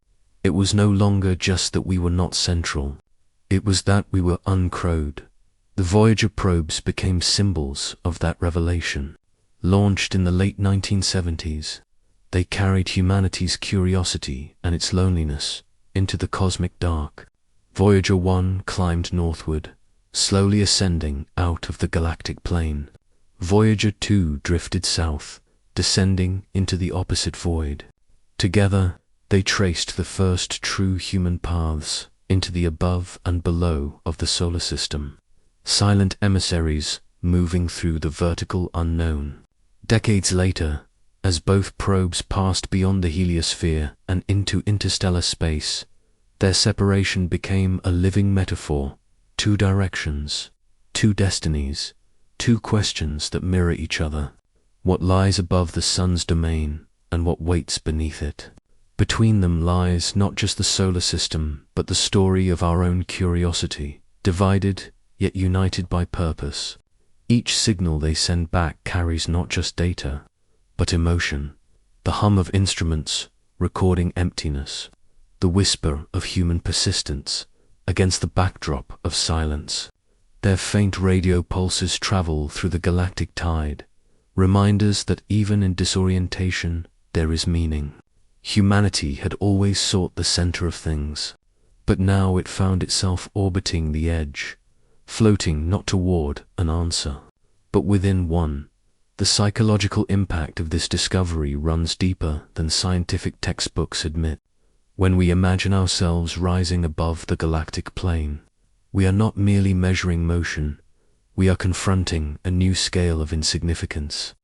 A: It was no longer just that we were not central. It was that we were uncrowed. The Voyager probes became symbols of that revelation. Launched in the late 1970s, they carried humanity's curiosity and its loneliness into the cosmic dark. Voyager 1 climbed northward, slowly ascending out of the galactic plane. Voyager 2 drifted south, descending into the opposite void. Together, they traced the first true human paths into the above and below of the solar system. Silent emissaries moving through the vertical unknown. Decades later, as both probes passed beyond the heliosphere and into interstellar space, their separation became a living metaphor. Two directions, two destinies, two questions that mirror each other. What lies above the sun's domain and what waits beneath it. Between them lies not just the solar system, but the story of our own curiosity, divided yet united by purpose. Each signal they send back carries not just data, but emotion, the hum of instruments recording emptiness, the whisper of human persistence against the backdrop of silence. Their faint radio pulses travel through the galactic tide, reminders that even in disorientation there is meaning. Humanity had always sought the center of things, but now it found itself orbiting the edge, floating not toward an answer, but within one. The psychological impact of this discovery runs deeper than scientific textbooks admit. When we imagine ourselves rising above the galactic plane, we are not merely measuring motion, we are confronting a new scale of insignificance.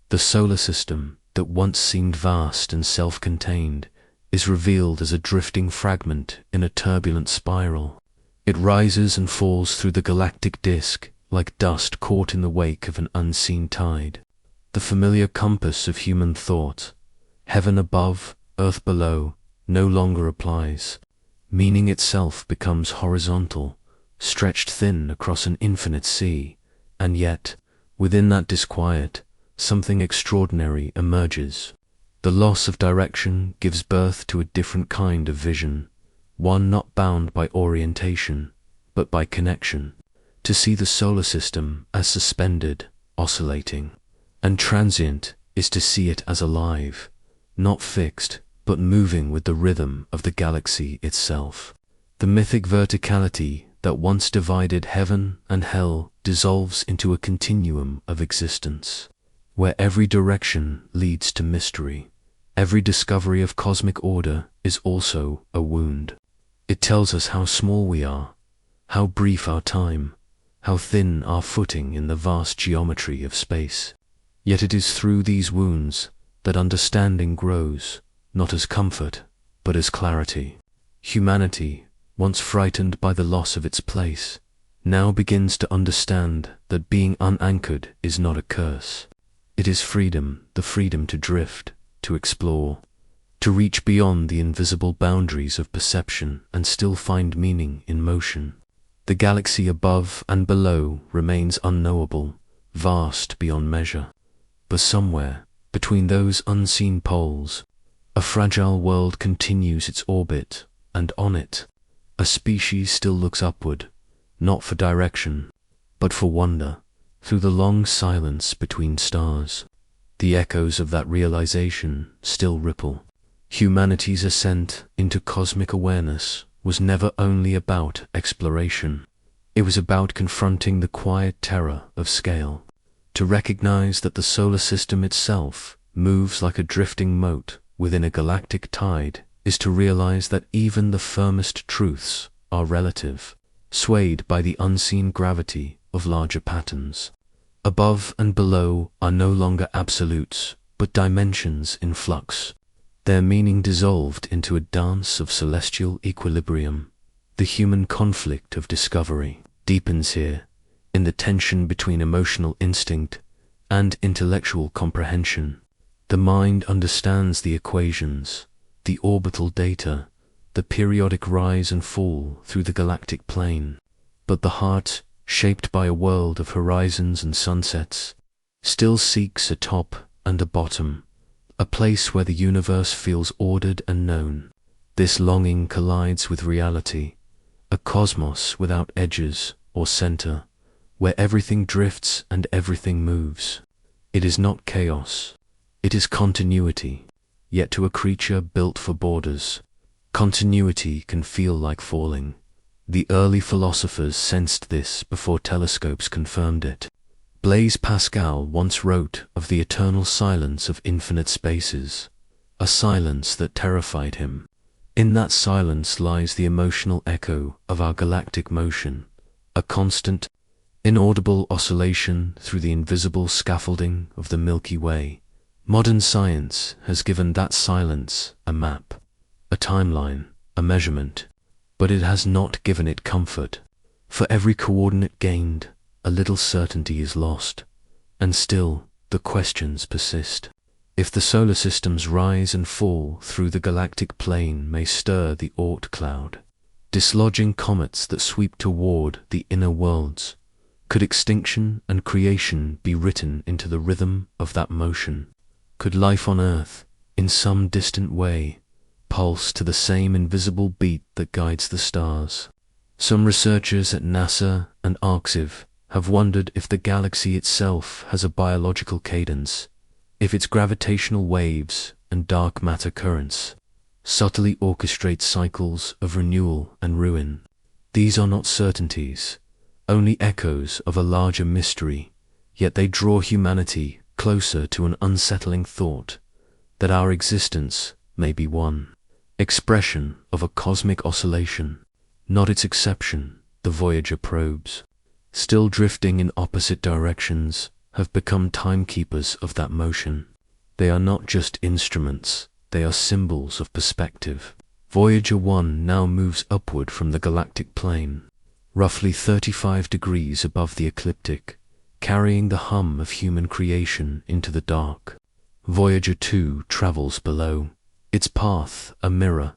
A: The solar system, that once seemed vast and self-contained, is revealed as a drifting fragment in a turbulent spiral. It rises and falls through the galactic disk like dust caught in the wake of an unseen tide. The familiar compass of human thought, heaven above, earth below, no longer applies. Meaning itself becomes horizontal, stretched thin across an infinite sea, and yet, within that disquiet, something extraordinary emerges. The loss of direction gives birth to a different kind of vision, one not bound by orientation, but by connection. To see the solar system as suspended, oscillating, and transient is to see it as alive, not fixed, but moving with the rhythm of the galaxy itself. The mythic verticality that once divided heaven and hell dissolves into a continuum of existence, where every direction leads to mystery. Every discovery of cosmic order is also a wound. It tells us how small we are, how brief our time, how thin our footing in the vast geometry of space. Yet it is through these wounds that understanding grows, not as comfort, but as clarity. Humanity, once frightened by the loss of its place, now begins to understand that being unanchored is not a curse. It is freedom, the freedom to drift, to explore, to reach beyond the invisible boundaries of perception and still find meaning in motion. The galaxy above and below remains unknowable, vast beyond measure. But somewhere, between those unseen poles, a fragile world continues its orbit, and on it, a species still looks upward, not for direction, but for wonder, through the long silence between stars. The echoes of that realization still ripple. Humanity's ascent into cosmic awareness was never only about exploration. It was about confronting the quiet terror of scale. To recognize that the solar system itself moves like a drifting mote within a galactic tide is to realize that even the firmest truths are relative, swayed by the unseen gravity of larger patterns. Above and below are no longer absolutes, but dimensions in flux, their meaning dissolved into a dance of celestial equilibrium. The human conflict of discovery deepens here, in the tension between emotional instinct and intellectual comprehension. The mind understands the equations, the orbital data, the periodic rise and fall through the galactic plane, but the heart shaped by a world of horizons and sunsets, still seeks a top and a bottom, a place where the universe feels ordered and known. This longing collides with reality, a cosmos without edges or center, where everything drifts and everything moves. It is not chaos, it is continuity. Yet to a creature built for borders, continuity can feel like falling. The early philosophers sensed this before telescopes confirmed it. Blaise Pascal once wrote of the eternal silence of infinite spaces, a silence that terrified him. In that silence lies the emotional echo of our galactic motion, a constant, inaudible oscillation through the invisible scaffolding of the Milky Way. Modern science has given that silence a map, a timeline, a measurement, but it has not given it comfort. For every coordinate gained, a little certainty is lost, and still the questions persist. If the solar system's rise and fall through the galactic plane may stir the Oort cloud, dislodging comets that sweep toward the inner worlds, could extinction and creation be written into the rhythm of that motion? Could life on Earth, in some distant way, pulse to the same invisible beat that guides the stars? Some researchers at NASA and ArcSiv have wondered if the galaxy itself has a biological cadence, if its gravitational waves and dark matter currents subtly orchestrate cycles of renewal and ruin. These are not certainties, only echoes of a larger mystery, yet they draw humanity closer to an unsettling thought that our existence may be one expression of a cosmic oscillation, not its exception. The Voyager probes, still drifting in opposite directions, have become timekeepers of that motion. They are not just instruments, they are symbols of perspective. Voyager 1 now moves upward from the galactic plane, roughly 35 degrees above the ecliptic, carrying the hum of human creation into the dark. Voyager 2 travels below, its path a mirror,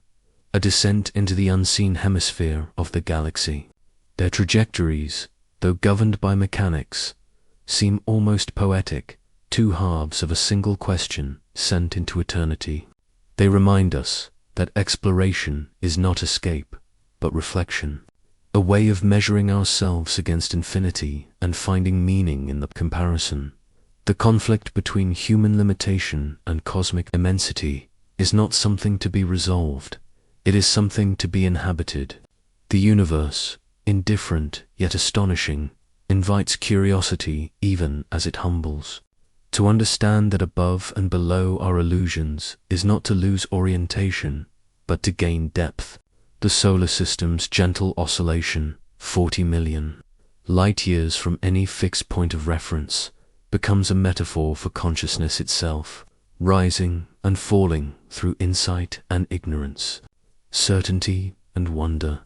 A: a descent into the unseen hemisphere of the galaxy. Their trajectories, though governed by mechanics, seem almost poetic, two halves of a single question sent into eternity. They remind us that exploration is not escape, but reflection, a way of measuring ourselves against infinity and finding meaning in the comparison. The conflict between human limitation and cosmic immensity is not something to be resolved, it is something to be inhabited. The universe, indifferent yet astonishing, invites curiosity even as it humbles. To understand that above and below our illusions is not to lose orientation, but to gain depth. The solar system's gentle oscillation, 40 million light-years from any fixed point of reference, becomes a metaphor for consciousness itself, rising and falling through insight and ignorance, certainty and wonder.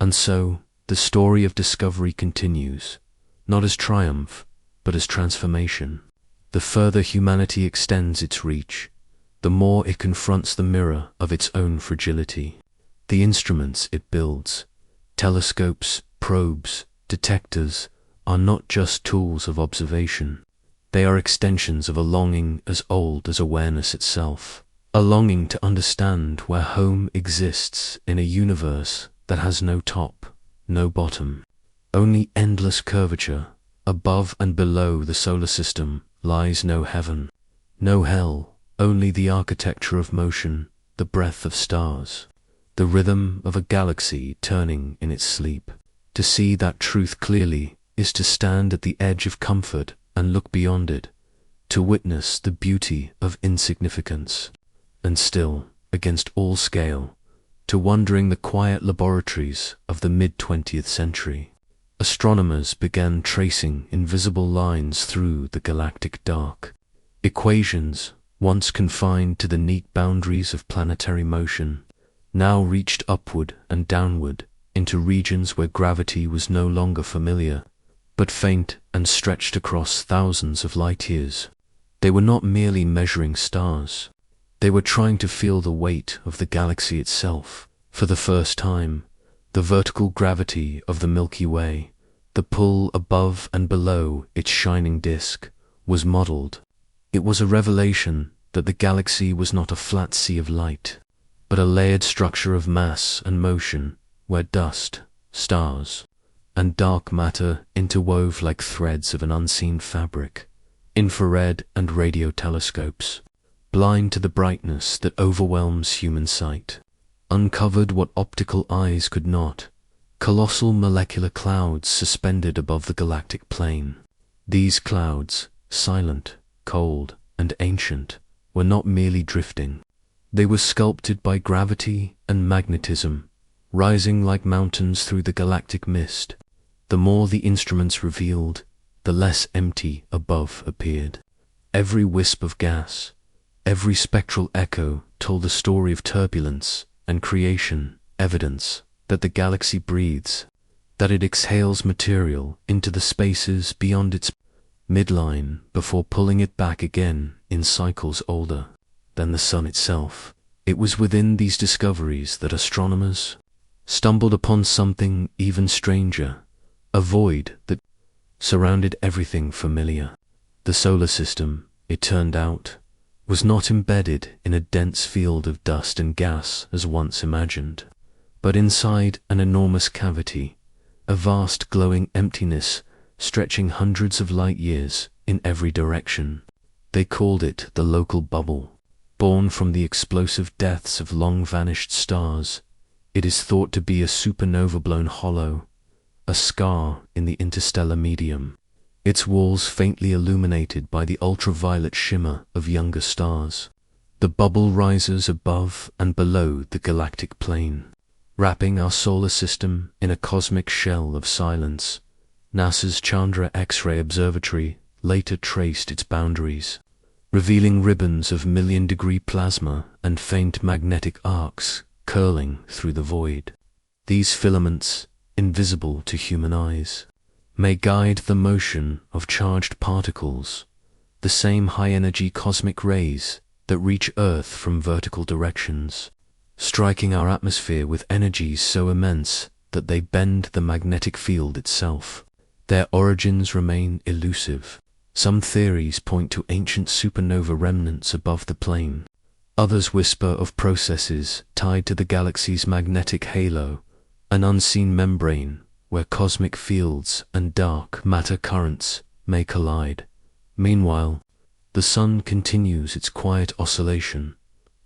A: And so, the story of discovery continues, not as triumph, but as transformation. The further humanity extends its reach, the more it confronts the mirror of its own fragility. The instruments it builds, telescopes, probes, detectors, are not just tools of observation. They are extensions of a longing as old as awareness itself, a longing to understand where home exists in a universe that has no top, no bottom, only endless curvature. Above and below the solar system lies no heaven, no hell, only the architecture of motion, the breath of stars, the rhythm of a galaxy turning in its sleep. To see that truth clearly is to stand at the edge of comfort and look beyond it, to witness the beauty of insignificance, and still, against all scale, to wandering the quiet laboratories of the mid-20th century, astronomers began tracing invisible lines through the galactic dark. Equations, once confined to the neat boundaries of planetary motion, now reached upward and downward into regions where gravity was no longer familiar, but faint and stretched across thousands of light-years. They were not merely measuring stars. They were trying to feel the weight of the galaxy itself. For the first time, the vertical gravity of the Milky Way, The pull above and below its shining disk was modeled. It was a revelation that the galaxy was not a flat sea of light, but a layered structure of mass and motion where dust, stars, and dark matter interwove like threads of an unseen fabric. Infrared and radio telescopes, blind to the brightness that overwhelms human sight, uncovered what optical eyes could not: colossal molecular clouds suspended above the galactic plane. These clouds, silent, cold, and ancient, were not merely drifting. They were sculpted by gravity and magnetism, rising like mountains through the galactic mist. The more the instruments revealed, the less empty above appeared. Every wisp of gas, every spectral echo told a story of turbulence and creation, evidence that the galaxy breathes, that it exhales material into the spaces beyond its midline before pulling it back again in cycles older than the sun itself. It was within these discoveries that astronomers stumbled upon something even stranger, a void that surrounded everything familiar. The solar system, it turned out, was not embedded in a dense field of dust and gas as once imagined, but inside an enormous cavity, a vast glowing emptiness stretching hundreds of light years in every direction. They called it the local bubble. Born from the explosive deaths of long-vanished stars, it is thought to be a supernova-blown hollow, a scar in the interstellar medium, its walls faintly illuminated by the ultraviolet shimmer of younger stars. The bubble rises above and below the galactic plane, wrapping our solar system in a cosmic shell of silence. NASA's Chandra X-ray Observatory later traced its boundaries, revealing ribbons of million-degree plasma and faint magnetic arcs curling through the void. These filaments, invisible to human eyes, may guide the motion of charged particles, the same high-energy cosmic rays that reach Earth from vertical directions, striking our atmosphere with energies so immense that they bend the magnetic field itself. Their origins remain elusive. Some theories point to ancient supernova remnants above the plane. Others whisper of processes tied to the galaxy's magnetic halo, an unseen membrane where cosmic fields and dark matter currents may collide. Meanwhile, the sun continues its quiet oscillation,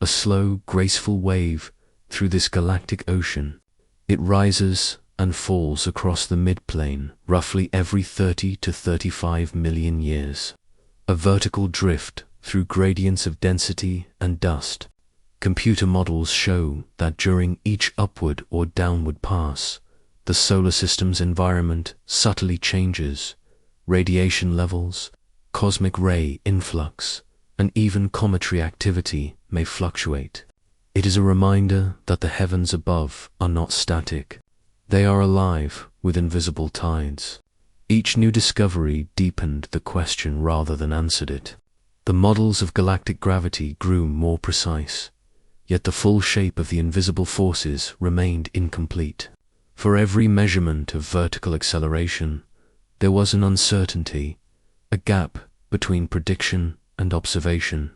A: a slow, graceful wave through this galactic ocean. It rises and falls across the midplane roughly every 30 to 35 million years. A vertical drift through gradients of density and dust. Computer models show that during each upward or downward pass, the solar system's environment subtly changes. Radiation levels, cosmic ray influx, and even cometary activity may fluctuate. It is a reminder that the heavens above are not static. They are alive with invisible tides. Each new discovery deepened the question rather than answered it. The models of galactic gravity grew more precise, yet the full shape of the invisible forces remained incomplete. For every measurement of vertical acceleration, there was an uncertainty, a gap between prediction and observation.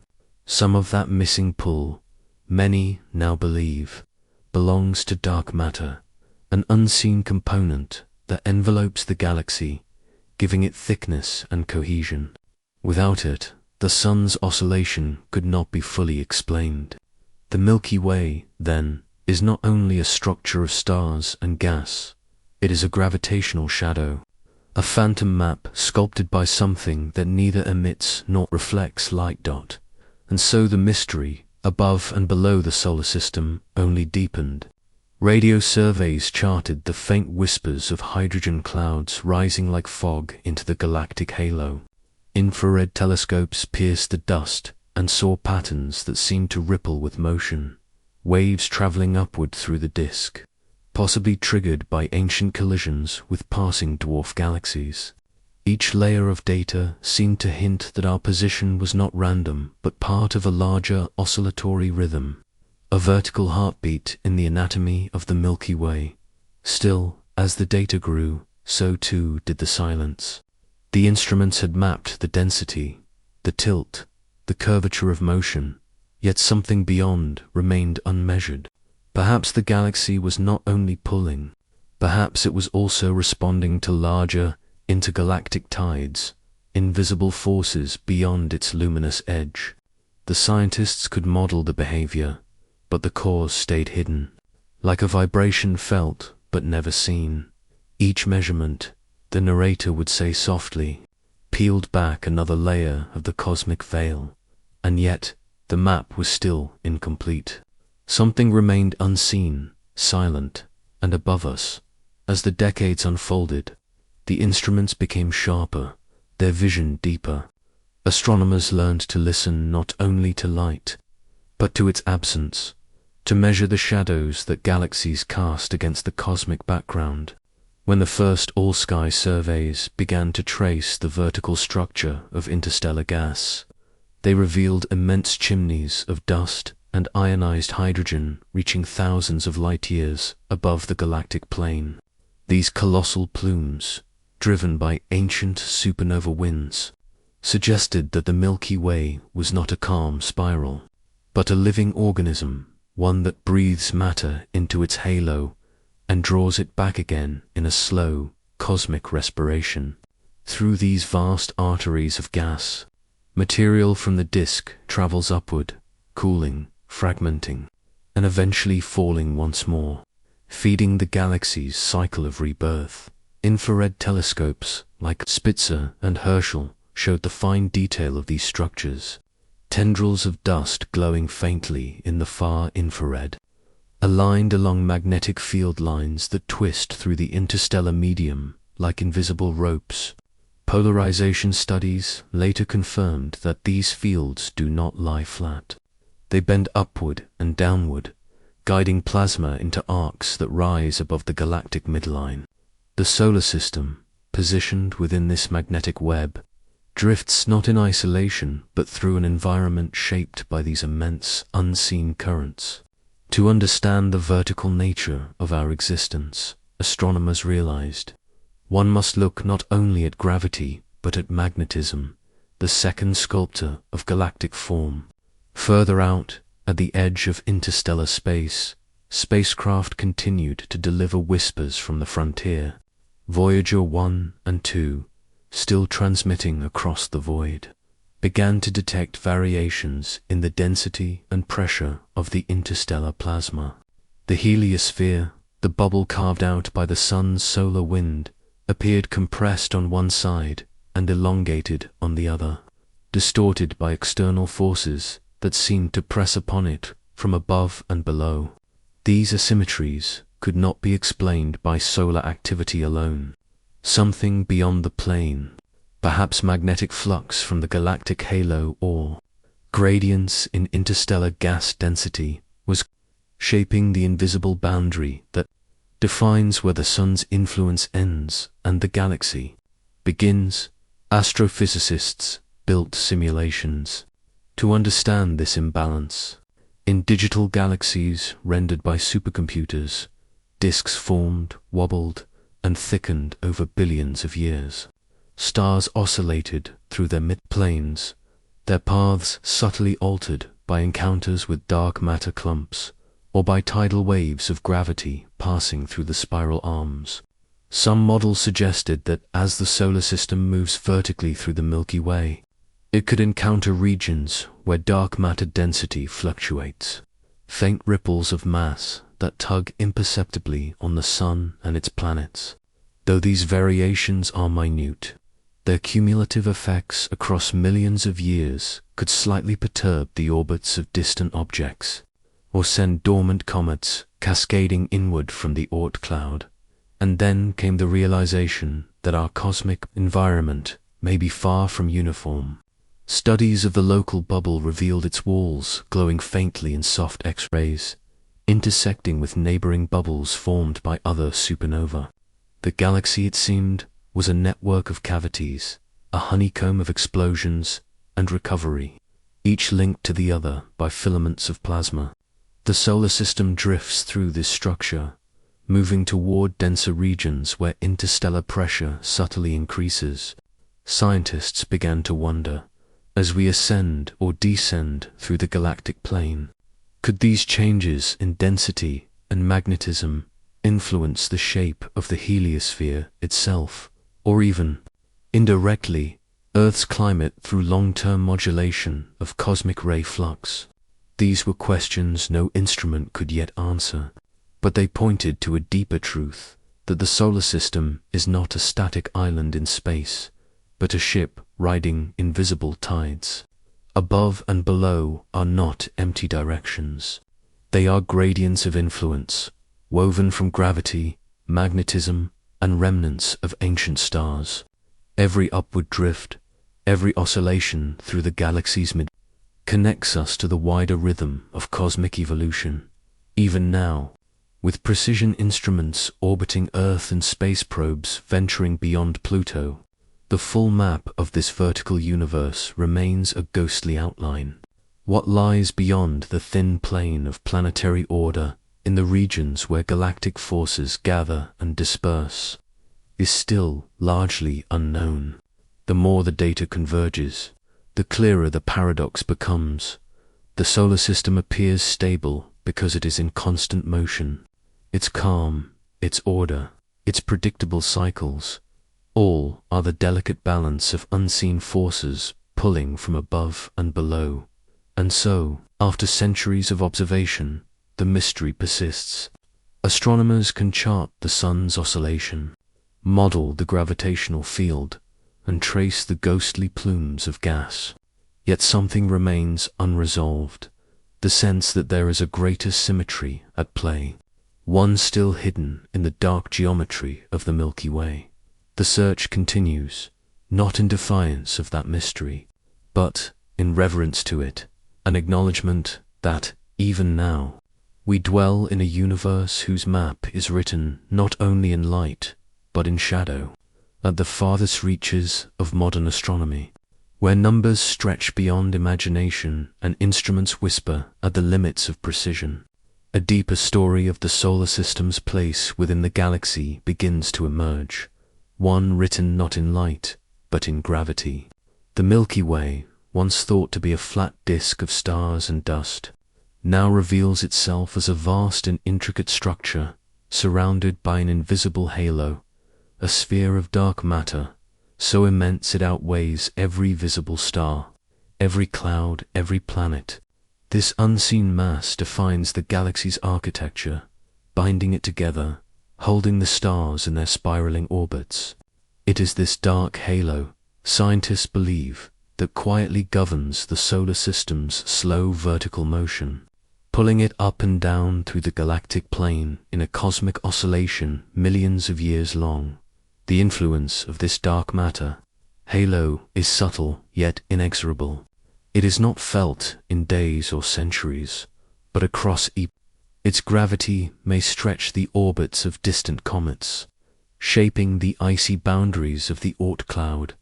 A: Some of that missing pull, many now believe, belongs to dark matter, an unseen component that envelopes the galaxy, giving it thickness and cohesion. Without it, the sun's oscillation could not be fully explained. The Milky Way, then, is not only a structure of stars and gas, it is a gravitational shadow, a phantom map sculpted by something that neither emits nor reflects light. And so the mystery, above and below the solar system, only deepened. Radio surveys charted the faint whispers of hydrogen clouds rising like fog into the galactic halo. Infrared telescopes pierced the dust and saw patterns that seemed to ripple with motion, waves traveling upward through the disk, possibly triggered by ancient collisions with passing dwarf galaxies. Each layer of data seemed to hint that our position was not random, but part of a larger oscillatory rhythm, a vertical heartbeat in the anatomy of the Milky Way. Still, as the data grew, so too did the silence. The instruments had mapped the density, the tilt, the curvature of motion, yet something beyond remained unmeasured. Perhaps the galaxy was not only pulling, perhaps it was also responding to larger intergalactic tides, invisible forces beyond its luminous edge. The scientists could model the behavior, but the cause stayed hidden. Like a vibration felt but never seen, each measurement, the narrator would say softly, peeled back another layer of the cosmic veil. And yet, the map was still incomplete. Something remained unseen, silent, and above us. As the decades unfolded, the instruments became sharper, their vision deeper. Astronomers learned to listen not only to light, but to its absence, to measure the shadows that galaxies cast against the cosmic background. When the first all-sky surveys began to trace the vertical structure of interstellar gas, they revealed immense chimneys of dust and ionized hydrogen reaching thousands of light-years above the galactic plane. These colossal plumes, driven by ancient supernova winds, suggested that the Milky Way was not a calm spiral, but a living organism, one that breathes matter into its halo and draws it back again in a slow, cosmic respiration. Through these vast arteries of gas, material from the disk travels upward, cooling, fragmenting, and eventually falling once more, feeding the galaxy's cycle of rebirth. Infrared telescopes like Spitzer and Herschel showed the fine detail of these structures, tendrils of dust glowing faintly in the far infrared, aligned along magnetic field lines that twist through the interstellar medium like invisible ropes. Polarization studies later confirmed that these fields do not lie flat. They bend upward and downward, guiding plasma into arcs that rise above the galactic midline. The solar system, positioned within this magnetic web, drifts not in isolation but through an environment shaped by these immense, unseen currents. To understand the vertical nature of our existence, astronomers realized, one must look not only at gravity but at magnetism, the second sculptor of galactic form. Further out, at the edge of interstellar space, spacecraft continued to deliver whispers from the frontier. Voyager 1 and 2, still transmitting across the void, began to detect variations in the density and pressure of the interstellar plasma. The heliosphere, the bubble carved out by the sun's solar wind, appeared compressed on one side and elongated on the other, distorted by external forces that seemed to press upon it from above and below. These asymmetries could not be explained by solar activity alone. Something beyond the plane, perhaps magnetic flux from the galactic halo or gradients in interstellar gas density, was shaping the invisible boundary that defines where the sun's influence ends and the galaxy begins. Astrophysicists built simulations to understand this imbalance. In digital galaxies rendered by supercomputers, disks formed, wobbled, and thickened over billions of years. Stars oscillated through their mid-planes, their paths subtly altered by encounters with dark matter clumps, or by tidal waves of gravity passing through the spiral arms. Some models suggested that as the solar system moves vertically through the Milky Way, it could encounter regions where dark matter density fluctuates, faint ripples of mass that tug imperceptibly on the sun and its planets. Though these variations are minute, their cumulative effects across millions of years could slightly perturb the orbits of distant objects, or send dormant comets cascading inward from the Oort cloud. And then came the realization that our cosmic environment may be far from uniform. Studies of the local bubble revealed its walls glowing faintly in soft X-rays, intersecting with neighboring bubbles formed by other supernovae. The galaxy, it seemed, was a network of cavities, a honeycomb of explosions and recovery, each linked to the other by filaments of plasma. The solar system drifts through this structure, moving toward denser regions where interstellar pressure subtly increases. Scientists began to wonder, as we ascend or descend through the galactic plane, could these changes in density and magnetism influence the shape of the heliosphere itself, or even, indirectly, Earth's climate through long-term modulation of cosmic ray flux? These were questions no instrument could yet answer, but they pointed to a deeper truth, that the solar system is not a static island in space, but a ship riding invisible tides. Above and below are not empty directions. They are gradients of influence, woven from gravity, magnetism, and remnants of ancient stars. Every upward drift, every oscillation through the galaxy's mid connects us to the wider rhythm of cosmic evolution. Even now, with precision instruments orbiting Earth and space probes venturing beyond Pluto, the full map of this vertical universe remains a ghostly outline. What lies beyond the thin plane of planetary order in the regions where galactic forces gather and disperse is still largely unknown. The more the data converges, the clearer the paradox becomes. The solar system appears stable because it is in constant motion. Its calm, its order, its predictable cycles, all are the delicate balance of unseen forces pulling from above and below. And so, after centuries of observation, the mystery persists. Astronomers can chart the sun's oscillation, model the gravitational field, and trace the ghostly plumes of gas. Yet something remains unresolved, the sense that there is a greater symmetry at play, one still hidden in the dark geometry of the Milky Way. The search continues, not in defiance of that mystery, but in reverence to it, an acknowledgement that, even now, we dwell in a universe whose map is written not only in light, but in shadow, at the farthest reaches of modern astronomy, where numbers stretch beyond imagination and instruments whisper at the limits of precision. A deeper story of the solar system's place within the galaxy begins to emerge, one written not in light, but in gravity. The Milky Way, once thought to be a flat disk of stars and dust, now reveals itself as a vast and intricate structure surrounded by an invisible halo, a sphere of dark matter, so immense it outweighs every visible star, every cloud, every planet. This unseen mass defines the galaxy's architecture, binding it together, holding the stars in their spiraling orbits. It is this dark halo, scientists believe, that quietly governs the solar system's slow vertical motion, pulling it up and down through the galactic plane in a cosmic oscillation millions of years long. The influence of this dark matter halo is subtle yet inexorable. It is not felt in days or centuries, but across its gravity may stretch the orbits of distant comets, shaping the icy boundaries of the Oort cloud,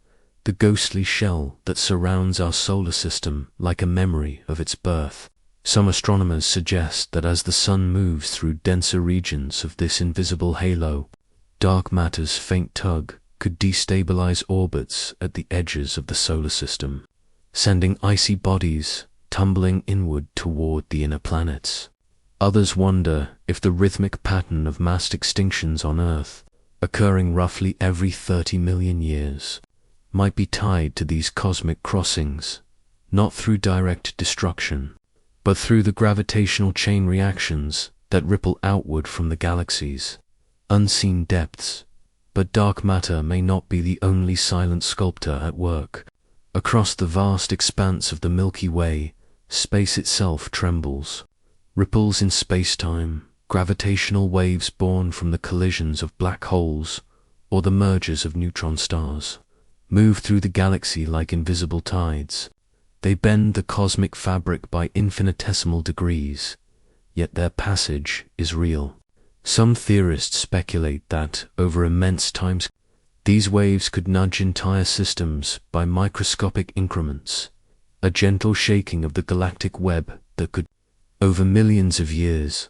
A: the ghostly shell that surrounds our solar system like a memory of its birth. Some astronomers suggest that as the sun moves through denser regions of this invisible halo, dark matter's faint tug could destabilize orbits at the edges of the solar system, sending icy bodies tumbling inward toward the inner planets. Others wonder if the rhythmic pattern of mass extinctions on Earth, occurring roughly every 30 million years, might be tied to these cosmic crossings, not through direct destruction, but through the gravitational chain reactions that ripple outward from the galaxies. Unseen depths, but dark matter may not be the only silent sculptor at work. Across the vast expanse of the Milky Way, space itself trembles. Ripples in space-time, gravitational waves born from the collisions of black holes or the mergers of neutron stars, move through the galaxy like invisible tides. They bend the cosmic fabric by infinitesimal degrees, yet their passage is real. Some theorists speculate that, over immense times, these waves could nudge entire systems by microscopic increments, a gentle shaking of the galactic web that could, over millions of years,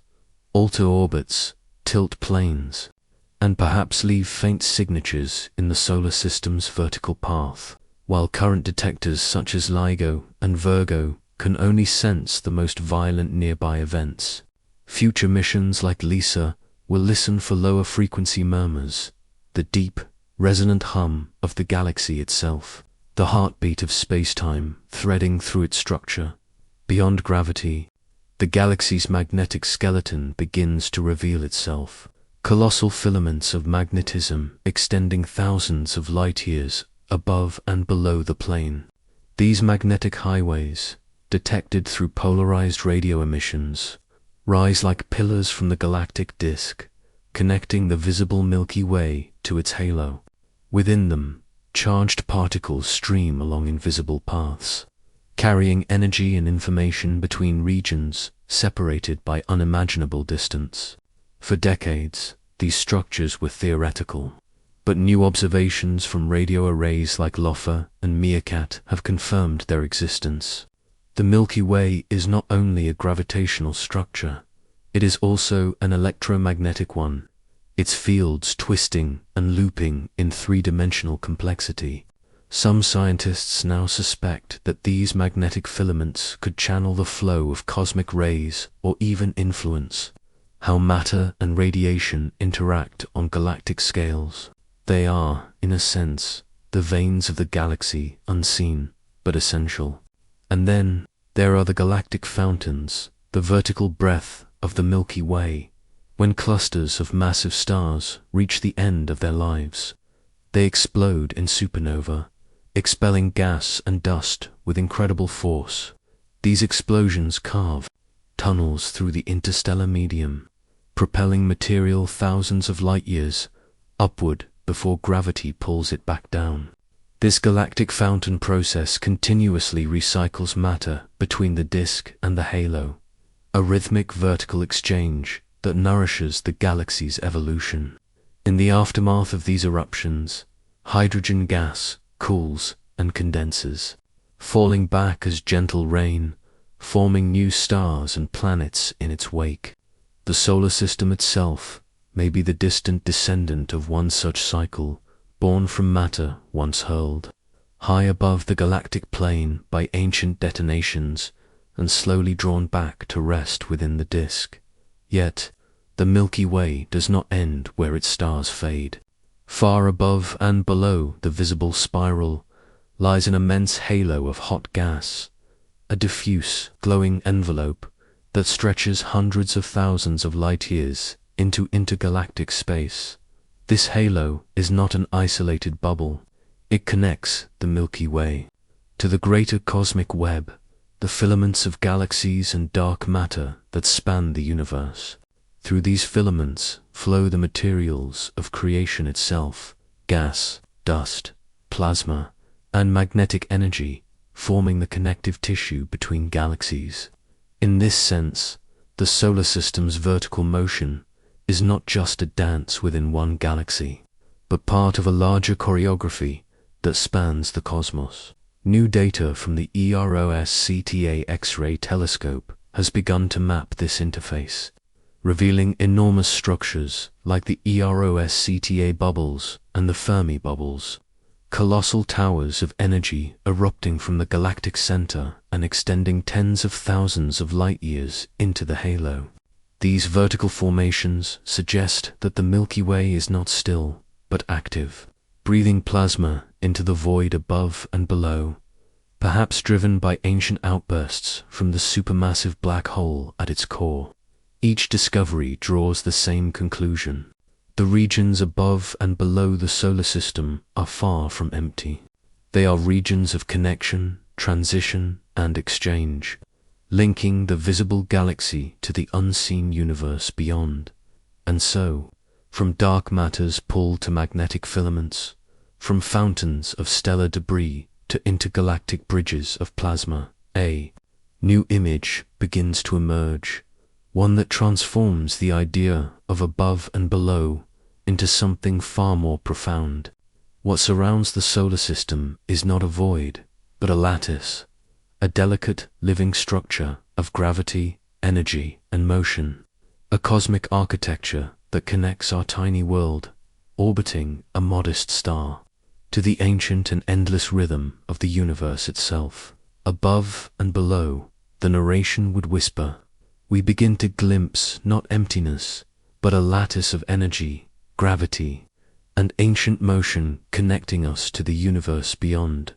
A: alter orbits, tilt planes, and perhaps leave faint signatures in the solar system's vertical path, while current detectors such as LIGO and Virgo can only sense the most violent nearby events. Future missions like LISA will listen for lower frequency murmurs, the deep, resonant hum of the galaxy itself, the heartbeat of space-time threading through its structure. Beyond gravity, the galaxy's magnetic skeleton begins to reveal itself. Colossal filaments of magnetism extending thousands of light-years above and below the plane. These magnetic highways, detected through polarized radio emissions, rise like pillars from the galactic disk, connecting the visible Milky Way to its halo. Within them, charged particles stream along invisible paths, carrying energy and information between regions separated by unimaginable distance. For decades, these structures were theoretical, but new observations from radio arrays like LOFA and Meerkat have confirmed their existence. The Milky Way is not only a gravitational structure, it is also an electromagnetic one, its fields twisting and looping in three-dimensional complexity. Some scientists now suspect that these magnetic filaments could channel the flow of cosmic rays or even influence how matter and radiation interact on galactic scales. They are, in a sense, the veins of the galaxy, unseen but essential. And then there are the galactic fountains, the vertical breath of the Milky Way. When clusters of massive stars reach the end of their lives, they explode in supernova, expelling gas and dust with incredible force. These explosions carve tunnels through the interstellar medium, propelling material thousands of light-years upward before gravity pulls it back down. This galactic fountain process continuously recycles matter between the disk and the halo, a rhythmic vertical exchange that nourishes the galaxy's evolution. In the aftermath of these eruptions, hydrogen gas cools and condenses, falling back as gentle rain, forming new stars and planets in its wake. The solar system itself may be the distant descendant of one such cycle, born from matter once hurled high above the galactic plane by ancient detonations and slowly drawn back to rest within the disk. Yet, the Milky Way does not end where its stars fade. Far above and below the visible spiral lies an immense halo of hot gas, a diffuse, glowing envelope that stretches hundreds of thousands of light-years into intergalactic space. This halo is not an isolated bubble. It connects the Milky Way to the greater cosmic web, the filaments of galaxies and dark matter that span the universe. Through these filaments flow the materials of creation itself: gas, dust, plasma, and magnetic energy, forming the connective tissue between galaxies. In this sense, the solar system's vertical motion is not just a dance within one galaxy, but part of a larger choreography that spans the cosmos. New data from the EROSCTA X-ray telescope has begun to map this interface, revealing enormous structures like the EROSCTA bubbles and the Fermi bubbles, colossal towers of energy erupting from the galactic center and extending tens of thousands of light-years into the halo. These vertical formations suggest that the Milky Way is not still, but active, breathing plasma into the void above and below, perhaps driven by ancient outbursts from the supermassive black hole at its core. Each discovery draws the same conclusion. The regions above and below the solar system are far from empty. They are regions of connection, transition, and exchange, linking the visible galaxy to the unseen universe beyond. And so, from dark matter's pull to magnetic filaments, from fountains of stellar debris to intergalactic bridges of plasma, a new image begins to emerge, one that transforms the idea of above and below into something far more profound. What surrounds the solar system is not a void, but a lattice, a delicate, living structure of gravity, energy, and motion, a cosmic architecture that that connects our tiny world, orbiting a modest star, to the ancient and endless rhythm of the universe itself. Above and below, the narration would whisper, we begin to glimpse not emptiness, but a lattice of energy, gravity, and ancient motion connecting us to the universe beyond.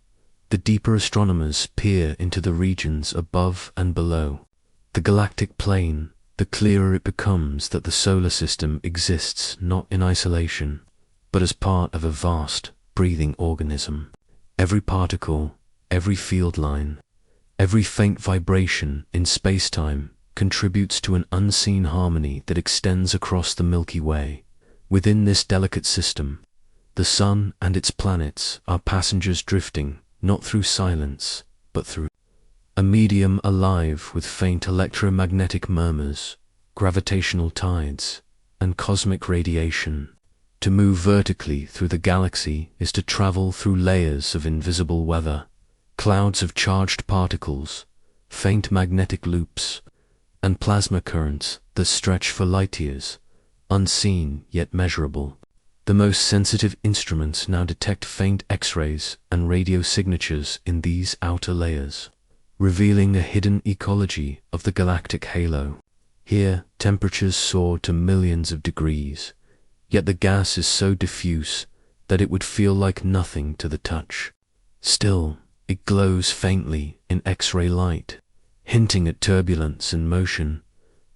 A: The deeper astronomers peer into the regions above and below the galactic plane, the clearer it becomes that the solar system exists not in isolation, but as part of a vast, breathing organism. Every particle, every field line, every faint vibration in space-time contributes to an unseen harmony that extends across the Milky Way. Within this delicate system, the Sun and its planets are passengers drifting not through silence, but through a medium alive with faint electromagnetic murmurs, gravitational tides, and cosmic radiation. To move vertically through the galaxy is to travel through layers of invisible weather, clouds of charged particles, faint magnetic loops, and plasma currents that stretch for light years, unseen yet measurable. The most sensitive instruments now detect faint X-rays and radio signatures in these outer layers, revealing a hidden ecology of the galactic halo. Here, temperatures soar to millions of degrees, yet the gas is so diffuse that it would feel like nothing to the touch. Still, it glows faintly in X-ray light, hinting at turbulence and motion,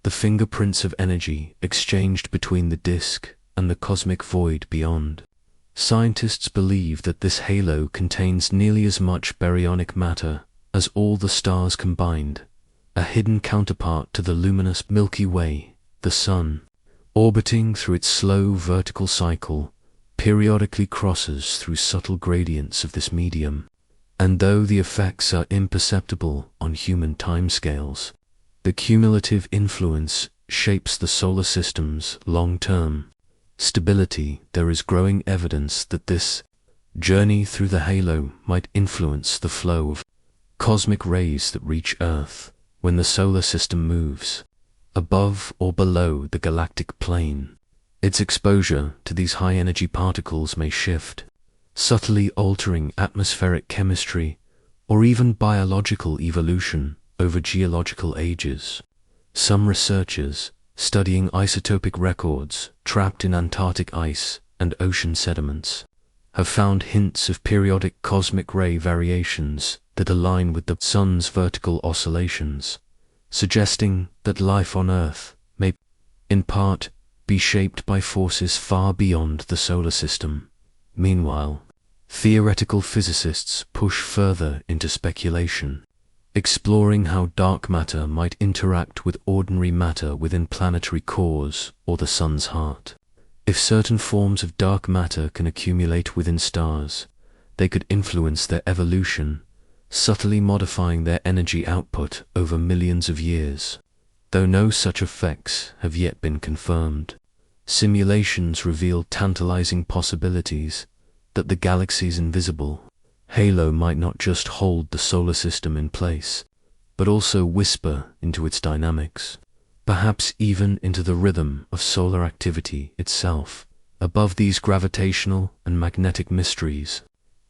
A: the fingerprints of energy exchanged between the disk and the cosmic void beyond. Scientists believe that this halo contains nearly as much baryonic matter as all the stars combined, a hidden counterpart to the luminous Milky Way. The Sun, orbiting through its slow vertical cycle, periodically crosses through subtle gradients of this medium, and though the effects are imperceptible on human timescales, the cumulative influence shapes the solar system's long-term stability. There is growing evidence that this journey through the halo might influence the flow of cosmic rays that reach Earth when the solar system moves above or below the galactic plane. Its exposure to these high-energy particles may shift, subtly altering atmospheric chemistry or even biological evolution over geological ages. Some researchers, studying isotopic records trapped in Antarctic ice and ocean sediments, have found hints of periodic cosmic ray variations that align with the Sun's vertical oscillations, suggesting that life on Earth may, in part, be shaped by forces far beyond the solar system. Meanwhile, theoretical physicists push further into speculation, exploring how dark matter might interact with ordinary matter within planetary cores or the Sun's heart. If certain forms of dark matter can accumulate within stars, they could influence their evolution, subtly modifying their energy output over millions of years. Though no such effects have yet been confirmed, simulations reveal tantalizing possibilities that the galaxy's invisible halo might not just hold the solar system in place, but also whisper into its dynamics, perhaps even into the rhythm of solar activity itself. Above these gravitational and magnetic mysteries,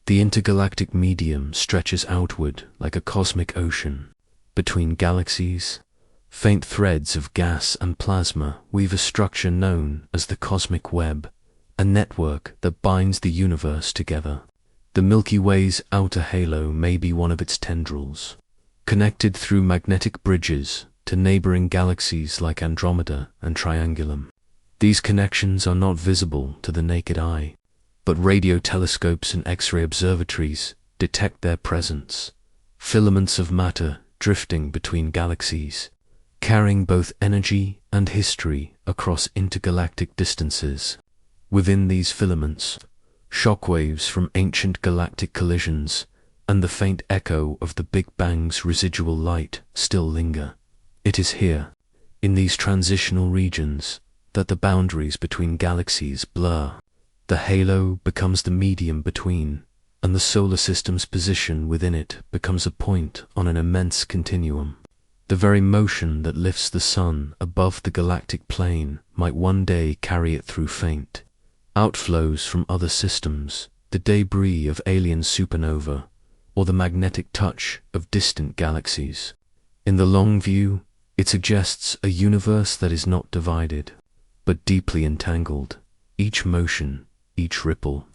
A: the intergalactic medium stretches outward like a cosmic ocean. Between galaxies, faint threads of gas and plasma weave a structure known as the cosmic web, a network that binds the universe together. The Milky Way's outer halo may be one of its tendrils, connected through magnetic bridges to neighboring galaxies like Andromeda and Triangulum. These connections are not visible to the naked eye, but radio telescopes and X-ray observatories detect their presence. Filaments of matter drifting between galaxies, carrying both energy and history across intergalactic distances. Within these filaments, shockwaves from ancient galactic collisions and the faint echo of the Big Bang's residual light still linger. It is here, in these transitional regions, that the boundaries between galaxies blur. The halo becomes the medium between, and the solar system's position within it becomes a point on an immense continuum. The very motion that lifts the sun above the galactic plane might one day carry it through faint outflows from other systems, the debris of alien supernova, or the magnetic touch of distant galaxies. In the long view, it suggests a universe that is not divided, but deeply entangled, each motion, each ripple,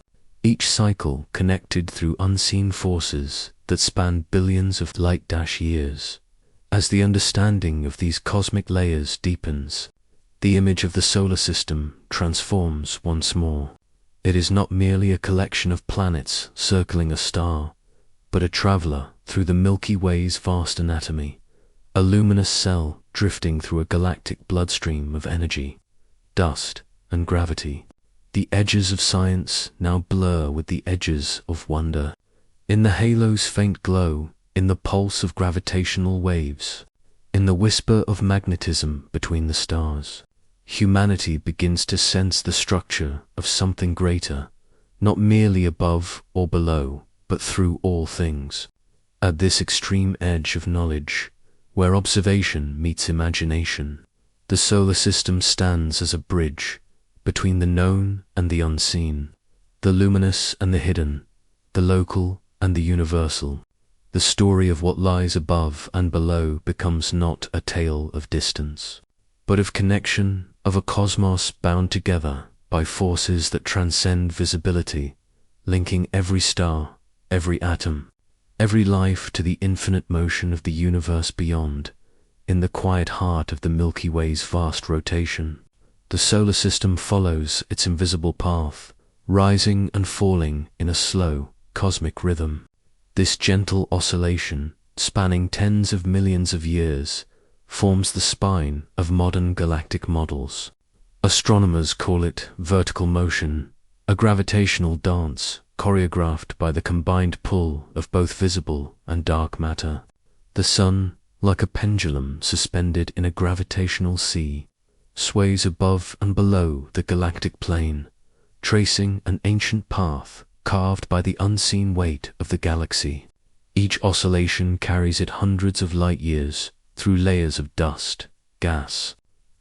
A: each cycle connected through unseen forces that span billions of light-years. As the understanding of these cosmic layers deepens, the image of the solar system transforms once more. It is not merely a collection of planets circling a star, but a traveler through the Milky Way's vast anatomy, a luminous cell drifting through a galactic bloodstream of energy, dust, and gravity. The edges of science now blur with the edges of wonder. In the halo's faint glow, in the pulse of gravitational waves, in the whisper of magnetism between the stars, humanity begins to sense the structure of something greater, not merely above or below, but through all things. At this extreme edge of knowledge, where observation meets imagination, the solar system stands as a bridge between the known and the unseen, the luminous and the hidden, the local and the universal. The story of what lies above and below becomes not a tale of distance, but of connection, of a cosmos bound together by forces that transcend visibility, linking every star, every atom, every life to the infinite motion of the universe beyond. In the quiet heart of the Milky Way's vast rotation, the solar system follows its invisible path, rising and falling in a slow, cosmic rhythm. This gentle oscillation, spanning tens of millions of years, forms the spine of modern galactic models. Astronomers call it vertical motion, a gravitational dance choreographed by the combined pull of both visible and dark matter. The sun, like a pendulum suspended in a gravitational sea, sways above and below the galactic plane, tracing an ancient path carved by the unseen weight of the galaxy. Each oscillation carries it hundreds of light years through layers of dust, gas,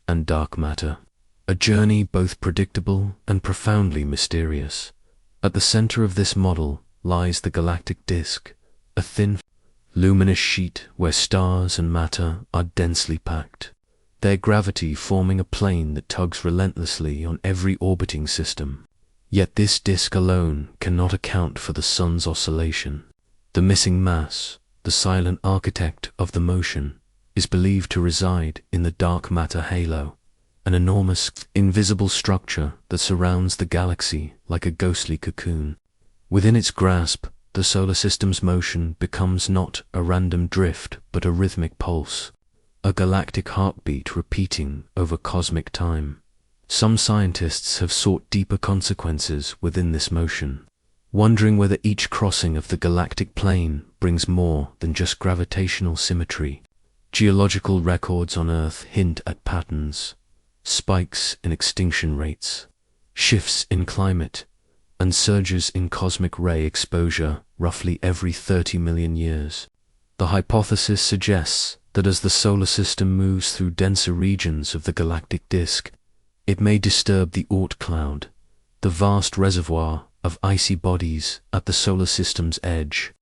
A: and dark matter. A journey both predictable and profoundly mysterious. At the center of this model lies the galactic disk, a thin, luminous sheet where stars and matter are densely packed, their gravity forming a plane that tugs relentlessly on every orbiting system. Yet this disk alone cannot account for the sun's oscillation. The missing mass, the silent architect of the motion, is believed to reside in the dark matter halo, an enormous, invisible structure that surrounds the galaxy like a ghostly cocoon. Within its grasp, the solar system's motion becomes not a random drift but a rhythmic pulse, a galactic heartbeat repeating over cosmic time. Some scientists have sought deeper consequences within this motion, wondering whether each crossing of the galactic plane brings more than just gravitational symmetry. Geological records on Earth hint at patterns, spikes in extinction rates, shifts in climate, and surges in cosmic ray exposure roughly every 30 million years. The hypothesis suggests that as the solar system moves through denser regions of the galactic disk, it may disturb the Oort cloud, the vast reservoir of icy bodies at the solar system's edge.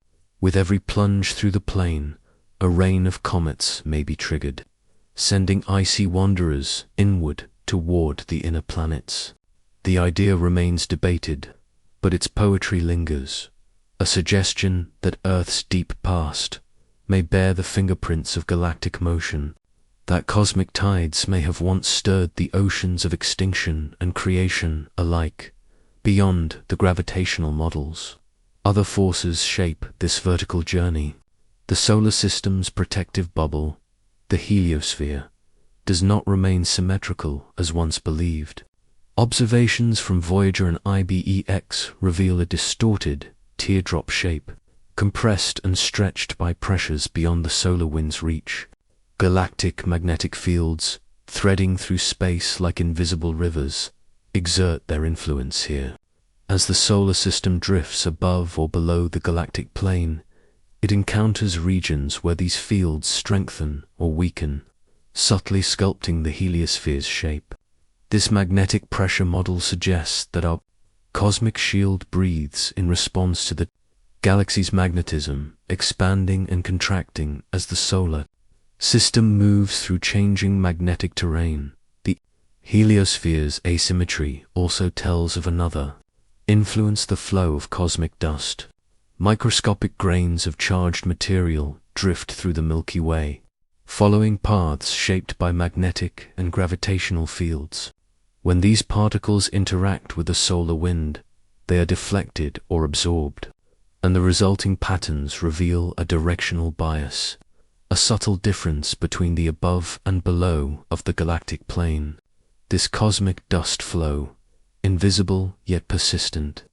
A: With every plunge through the plane, a rain of comets may be triggered, sending icy wanderers inward toward the inner planets. The idea remains debated, but its poetry lingers, a suggestion that Earth's deep past may bear the fingerprints of galactic motion, that cosmic tides may have once stirred the oceans of extinction and creation alike. Beyond the gravitational models, other forces shape this vertical journey. The solar system's protective bubble, the heliosphere, does not remain symmetrical as once believed. Observations from Voyager and IBEX reveal a distorted, teardrop shape, compressed and stretched by pressures beyond the solar wind's reach. Galactic magnetic fields, threading through space like invisible rivers, exert their influence here. As the solar system drifts above or below the galactic plane, It encounters regions where these fields strengthen or weaken, subtly sculpting the heliosphere's shape. This magnetic pressure model suggests that our cosmic shield breathes in response to the galaxy's magnetism, expanding and contracting as the solar system moves through changing magnetic terrain. The heliosphere's asymmetry also tells of another influence: the flow of cosmic dust. Microscopic grains of charged material drift through the Milky Way, following paths shaped by magnetic and gravitational fields. When these particles interact with the solar wind, they are deflected or absorbed, and the resulting patterns reveal a directional bias, a subtle difference between the above and below of the galactic plane. This cosmic dust flow, invisible yet persistent,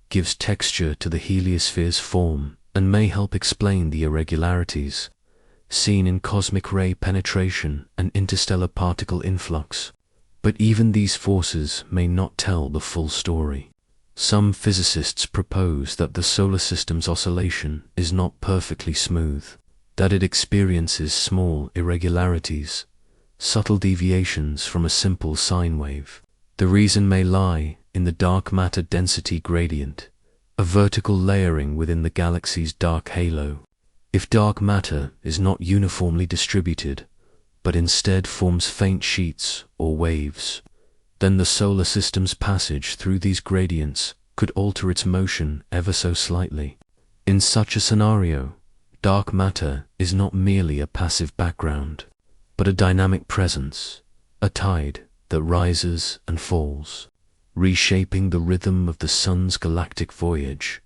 A: gives texture to the heliosphere's form and may help explain the irregularities seen in cosmic ray penetration and interstellar particle influx. But even these forces may not tell the full story. Some physicists propose that the solar system's oscillation is not perfectly smooth, that it experiences small irregularities, subtle deviations from a simple sine wave. The reason may lie in the dark matter density gradient, a vertical layering within the galaxy's dark halo. If dark matter is not uniformly distributed, but instead forms faint sheets or waves, then the solar system's passage through these gradients could alter its motion ever so slightly. In such a scenario, dark matter is not merely a passive background, but a dynamic presence, a tide that rises and falls, reshaping the rhythm of the sun's galactic voyage.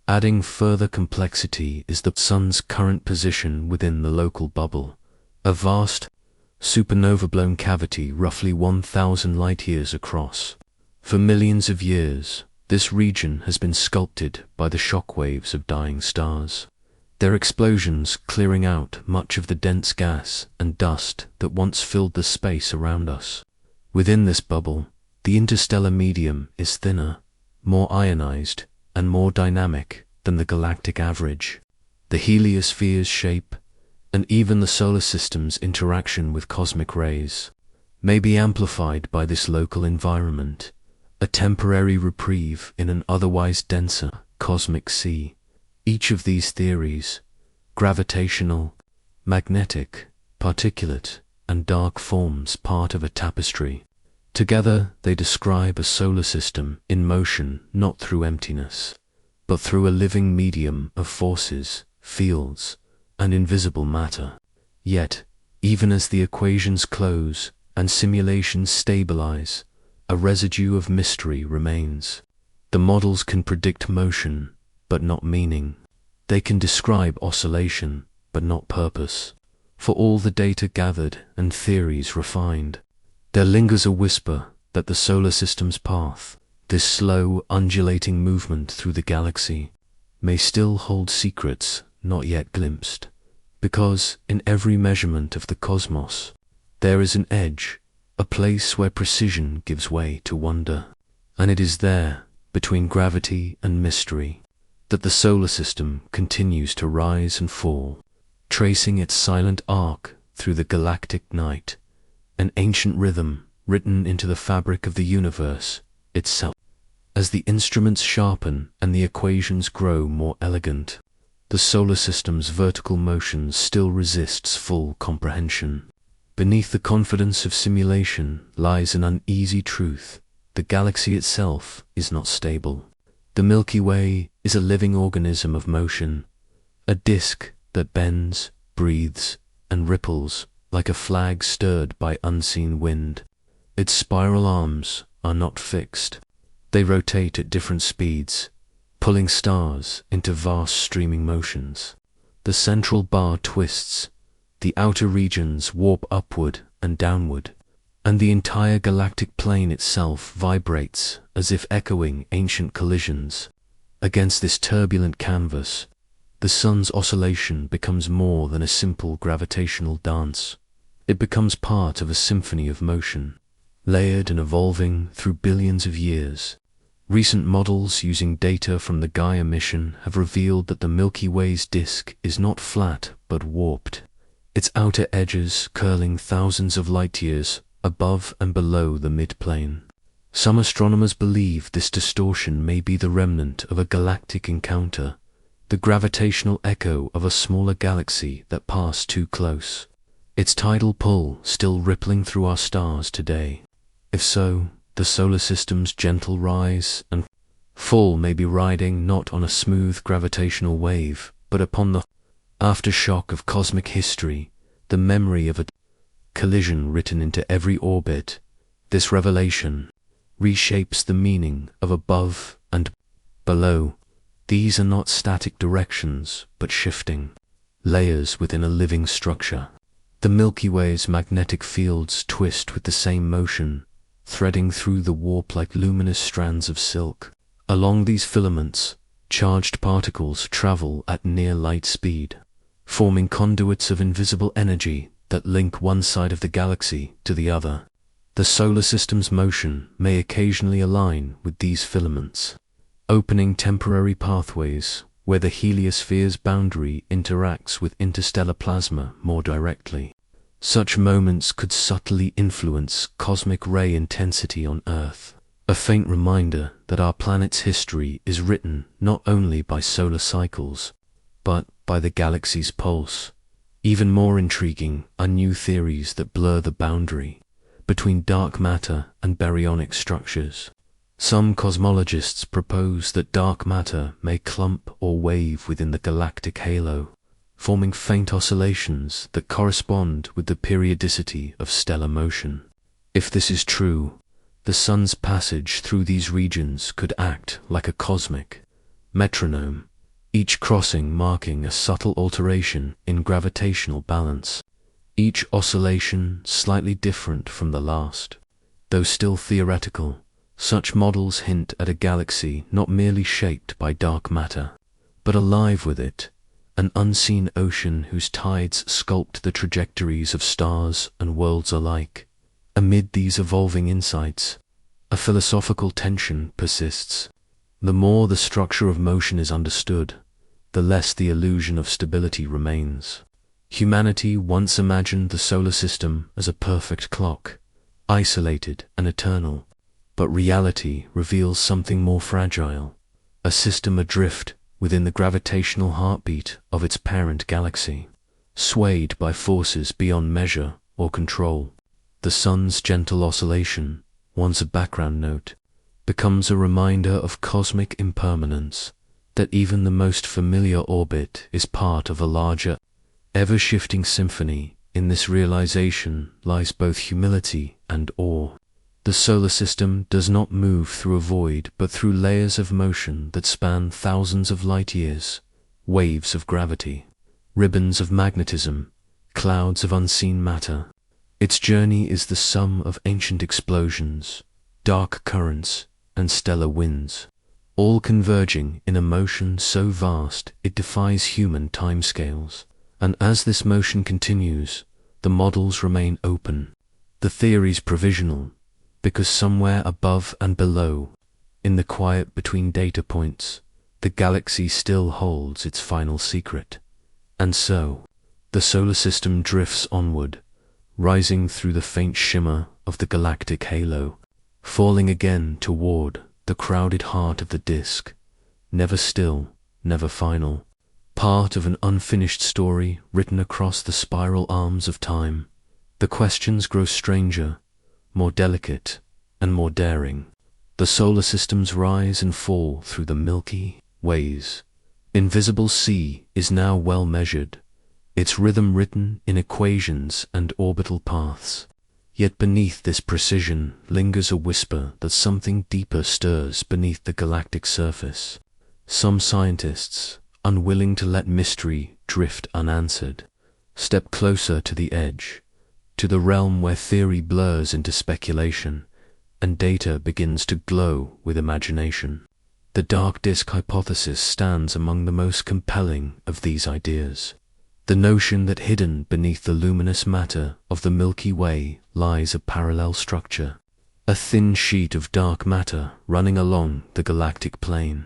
A: Adding further complexity is the sun's current position within the local bubble, a vast supernova-blown cavity roughly 1,000 light-years across. For millions of years, this region has been sculpted by the shock waves of dying stars, their explosions clearing out much of the dense gas and dust that once filled the space around us. Within this bubble, the interstellar medium is thinner, more ionized, and more dynamic than the galactic average. The heliosphere's shape, and even the solar system's interaction with cosmic rays, may be amplified by this local environment, a temporary reprieve in an otherwise denser cosmic sea. Each of these theories, gravitational, magnetic, particulate, and dark, forms part of a tapestry. Together they describe a solar system in motion not through emptiness, but through a living medium of forces, fields, and invisible matter. Yet, even as the equations close and simulations stabilize, a residue of mystery remains. The models can predict motion, but not meaning. They can describe oscillation, but not purpose. For all the data gathered and theories refined, there lingers a whisper that the solar system's path, this slow, undulating movement through the galaxy, may still hold secrets not yet glimpsed. Because in every measurement of the cosmos, there is an edge, a place where precision gives way to wonder. And it is there, between gravity and mystery, that the solar system continues to rise and fall, tracing its silent arc through the galactic night, an ancient rhythm written into the fabric of the universe itself. As the instruments sharpen and the equations grow more elegant, the solar system's vertical motion still resists full comprehension. Beneath the confidence of simulation lies an uneasy truth: the galaxy itself is not stable. The Milky Way is a living organism of motion, a disk that bends, breathes, and ripples like a flag stirred by unseen wind. Its spiral arms are not fixed. They rotate at different speeds, pulling stars into vast streaming motions. The central bar twists, the outer regions warp upward and downward, and the entire galactic plane itself vibrates as if echoing ancient collisions. Against this turbulent canvas, the sun's oscillation becomes more than a simple gravitational dance. It becomes part of a symphony of motion, layered and evolving through billions of years. Recent models using data from the Gaia mission have revealed that the Milky Way's disk is not flat but warped, its outer edges curling thousands of light-years above and below the midplane. Some astronomers believe this distortion may be the remnant of a galactic encounter, the gravitational echo of a smaller galaxy that passed too close, its tidal pull still rippling through our stars today. If so, the solar system's gentle rise and fall may be riding not on a smooth gravitational wave, but upon the aftershock of cosmic history, the memory of a collision written into every orbit. This revelation reshapes the meaning of above and below. These are not static directions, but shifting layers within a living structure. The Milky Way's magnetic fields twist with the same motion, threading through the warp like luminous strands of silk. Along these filaments, charged particles travel at near light speed, forming conduits of invisible energy that link one side of the galaxy to the other. The solar system's motion may occasionally align with these filaments, opening temporary pathways where the heliosphere's boundary interacts with interstellar plasma more directly. Such moments could subtly influence cosmic ray intensity on Earth, a faint reminder that our planet's history is written not only by solar cycles, but by the galaxy's pulse. Even more intriguing are new theories that blur the boundary between dark matter and baryonic structures. Some cosmologists propose that dark matter may clump or wave within the galactic halo, forming faint oscillations that correspond with the periodicity of stellar motion. If this is true, the sun's passage through these regions could act like a cosmic metronome, each crossing marking a subtle alteration in gravitational balance, each oscillation slightly different from the last. Though still theoretical, such models hint at a galaxy not merely shaped by dark matter, but alive with it, an unseen ocean whose tides sculpt the trajectories of stars and worlds alike. Amid these evolving insights, a philosophical tension persists. The more the structure of motion is understood, the less the illusion of stability remains. Humanity once imagined the solar system as a perfect clock, isolated and eternal, but reality reveals something more fragile, a system adrift within the gravitational heartbeat of its parent galaxy, swayed by forces beyond measure or control. The sun's gentle oscillation, once a background note, becomes a reminder of cosmic impermanence, that even the most familiar orbit is part of a larger, ever-shifting symphony. In this realization lies both humility and awe. The solar system does not move through a void, but through layers of motion that span thousands of light years, waves of gravity, ribbons of magnetism, clouds of unseen matter. Its journey is the sum of ancient explosions, dark currents, and stellar winds, all converging in a motion so vast it defies human timescales. And as this motion continues, the models remain open, the theories provisional, because somewhere above and below, in the quiet between data points, the galaxy still holds its final secret. And so, the solar system drifts onward, rising through the faint shimmer of the galactic halo, falling again toward the crowded heart of the disk, never still, never final, part of an unfinished story written across the spiral arms of time. The questions grow stranger, more delicate, and more daring. The solar system's rise and fall through the Milky Way's invisible sea is now well measured, its rhythm written in equations and orbital paths. Yet beneath this precision lingers a whisper that something deeper stirs beneath the galactic surface. Some scientists, unwilling to let mystery drift unanswered, step closer to the edge, to the realm where theory blurs into speculation and data begins to glow with imagination. The dark disk hypothesis stands among the most compelling of these ideas. The notion that hidden beneath the luminous matter of the Milky Way lies a parallel structure, a thin sheet of dark matter running along the galactic plane.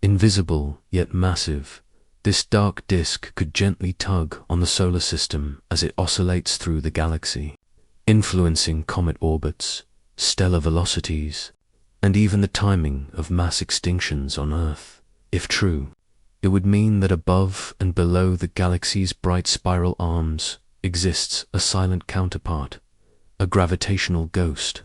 A: Invisible yet massive, this dark disk could gently tug on the solar system as it oscillates through the galaxy, influencing comet orbits, stellar velocities, and even the timing of mass extinctions on Earth. If true, it would mean that above and below the galaxy's bright spiral arms exists a silent counterpart, a gravitational ghost,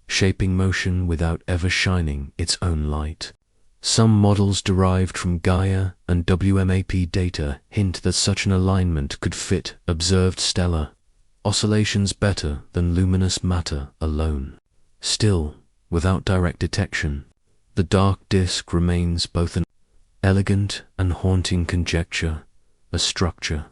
A: shaping motion without ever shining its own light. Some models derived from Gaia and WMAP data hint that such an alignment could fit observed stellar oscillations better than luminous matter alone. Still, without direct detection, the dark disk remains both an elegant and haunting conjecture, a structure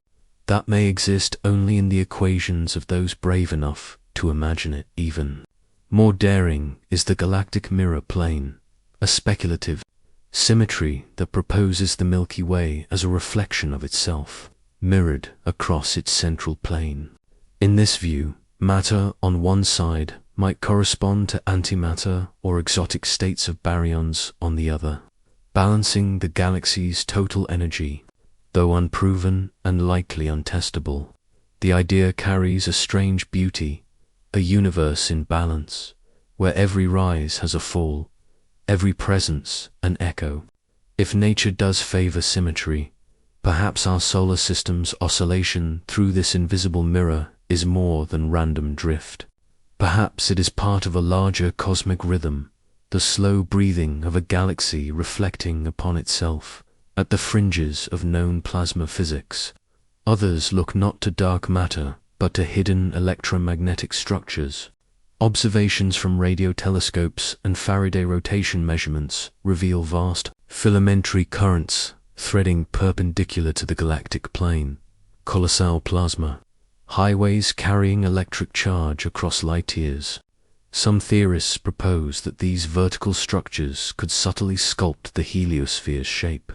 A: that may exist only in the equations of those brave enough to imagine it. Even more daring is the galactic mirror plane, a speculative symmetry that proposes the Milky Way as a reflection of itself, mirrored across its central plane. In this view, matter on one side might correspond to antimatter or exotic states of baryons on the other, balancing the galaxy's total energy. Though unproven and likely untestable, the idea carries a strange beauty, a universe in balance, where every rise has a fall, every presence an echo. If nature does favor symmetry, perhaps our solar system's oscillation through this invisible mirror is more than random drift. Perhaps it is part of a larger cosmic rhythm, the slow breathing of a galaxy reflecting upon itself at the fringes of known plasma physics. Others look not to dark matter, but to hidden electromagnetic structures. Observations from radio telescopes and Faraday rotation measurements reveal vast filamentary currents threading perpendicular to the galactic plane, colossal plasma, highways carrying electric charge across light years. Some theorists propose that these vertical structures could subtly sculpt the heliosphere's shape,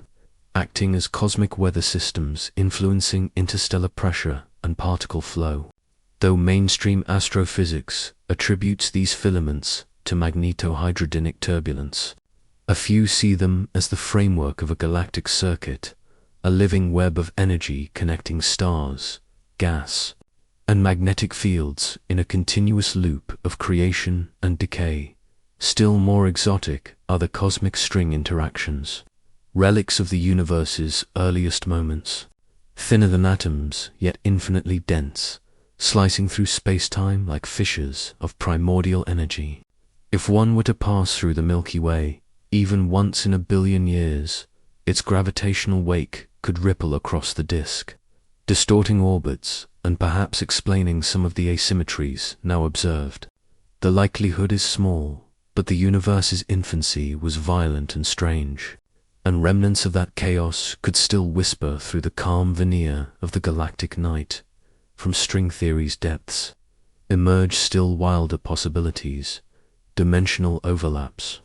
A: acting as cosmic weather systems influencing interstellar pressure and particle flow. Though mainstream astrophysics attributes these filaments to magnetohydrodynamic turbulence, a few see them as the framework of a galactic circuit, a living web of energy connecting stars, gas, and magnetic fields in a continuous loop of creation and decay. Still more exotic are the cosmic string interactions, relics of the universe's earliest moments, thinner than atoms yet infinitely dense, slicing through space-time like fissures of primordial energy. If one were to pass through the Milky Way, even once in a billion years, its gravitational wake could ripple across the disk, distorting orbits and perhaps explaining some of the asymmetries now observed. The likelihood is small, but the universe's infancy was violent and strange, and remnants of that chaos could still whisper through the calm veneer of the galactic night. From string theory's depths emerge still wilder possibilities, dimensional overlaps.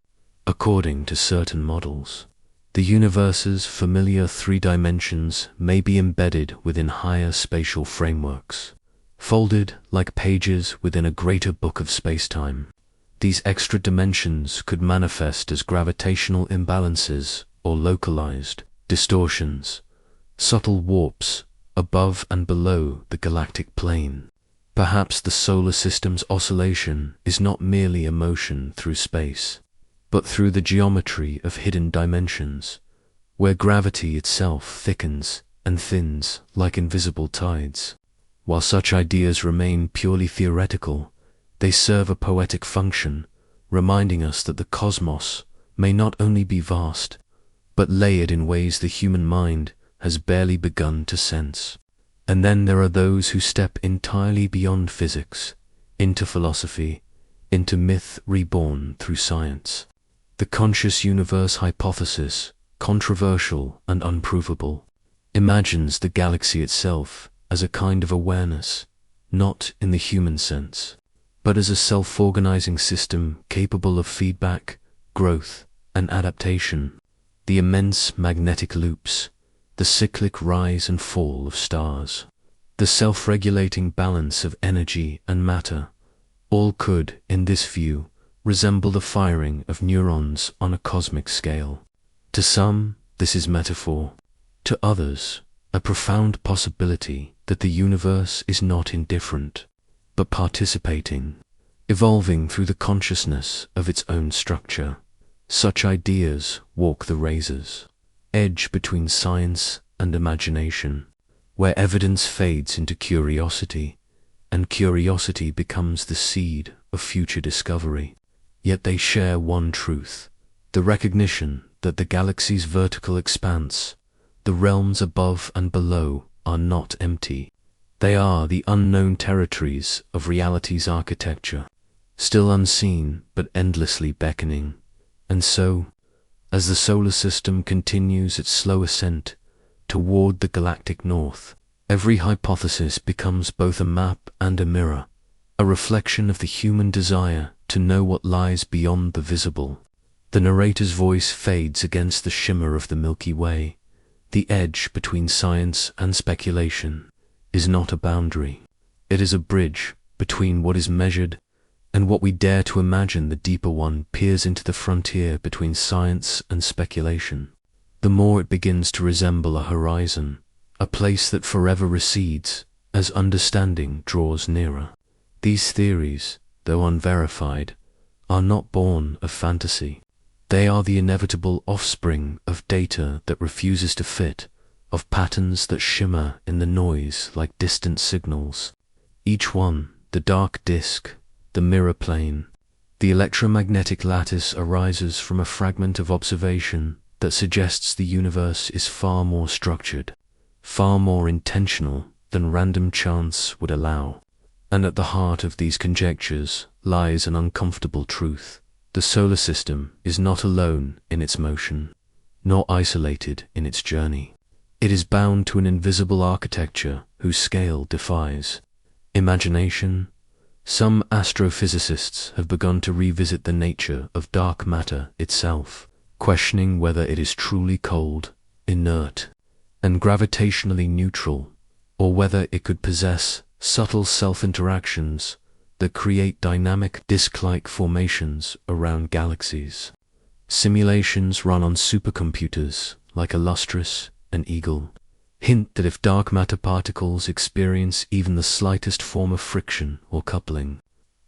A: According to certain models, the universe's familiar three dimensions may be embedded within higher spatial frameworks, folded like pages within a greater book of spacetime. These extra dimensions could manifest as gravitational imbalances or localized distortions, subtle warps above and below the galactic plane. Perhaps the solar system's oscillation is not merely a motion through space, but through the geometry of hidden dimensions, where gravity itself thickens and thins like invisible tides. While such ideas remain purely theoretical, they serve a poetic function, reminding us that the cosmos may not only be vast, but layered in ways the human mind has barely begun to sense. And then there are those who step entirely beyond physics, into philosophy, into myth reborn through science. The conscious universe hypothesis, controversial and unprovable, imagines the galaxy itself as a kind of awareness, not in the human sense, but as a self-organizing system capable of feedback, growth, and adaptation. The immense magnetic loops, the cyclic rise and fall of stars, the self-regulating balance of energy and matter, all could, in this view, resemble the firing of neurons on a cosmic scale. To some, this is metaphor. To others, a profound possibility that the universe is not indifferent, but participating, evolving through the consciousness of its own structure. Such ideas walk the razor's edge between science and imagination, where evidence fades into curiosity, and curiosity becomes the seed of future discovery. Yet they share one truth, the recognition that the galaxy's vertical expanse, the realms above and below, are not empty. They are the unknown territories of reality's architecture, still unseen but endlessly beckoning. And so, as the solar system continues its slow ascent toward the galactic north, every hypothesis becomes both a map and a mirror, a reflection of the human desire to know what lies beyond the visible. The narrator's voice fades against the shimmer of the Milky Way. The edge between science and speculation is not a boundary. It is a bridge between what is measured and what we dare to imagine. The deeper one peers into the frontier between science and speculation. The more it begins to resemble a horizon, a place that forever recedes as understanding draws nearer. These theories, though unverified, are not born of fantasy. They are the inevitable offspring of data that refuses to fit, of patterns that shimmer in the noise like distant signals. Each one, the dark disk, the mirror plane, the electromagnetic lattice, arises from a fragment of observation that suggests the universe is far more structured, far more intentional than random chance would allow. And at the heart of these conjectures lies an uncomfortable truth. The solar system is not alone in its motion, nor isolated in its journey. It is bound to an invisible architecture whose scale defies imagination. Some astrophysicists have begun to revisit the nature of dark matter itself, questioning whether it is truly cold, inert, and gravitationally neutral, or whether it could possess subtle self-interactions that create dynamic disk-like formations around galaxies. Simulations run on supercomputers like Illustris and Eagle hint that if dark matter particles experience even the slightest form of friction or coupling,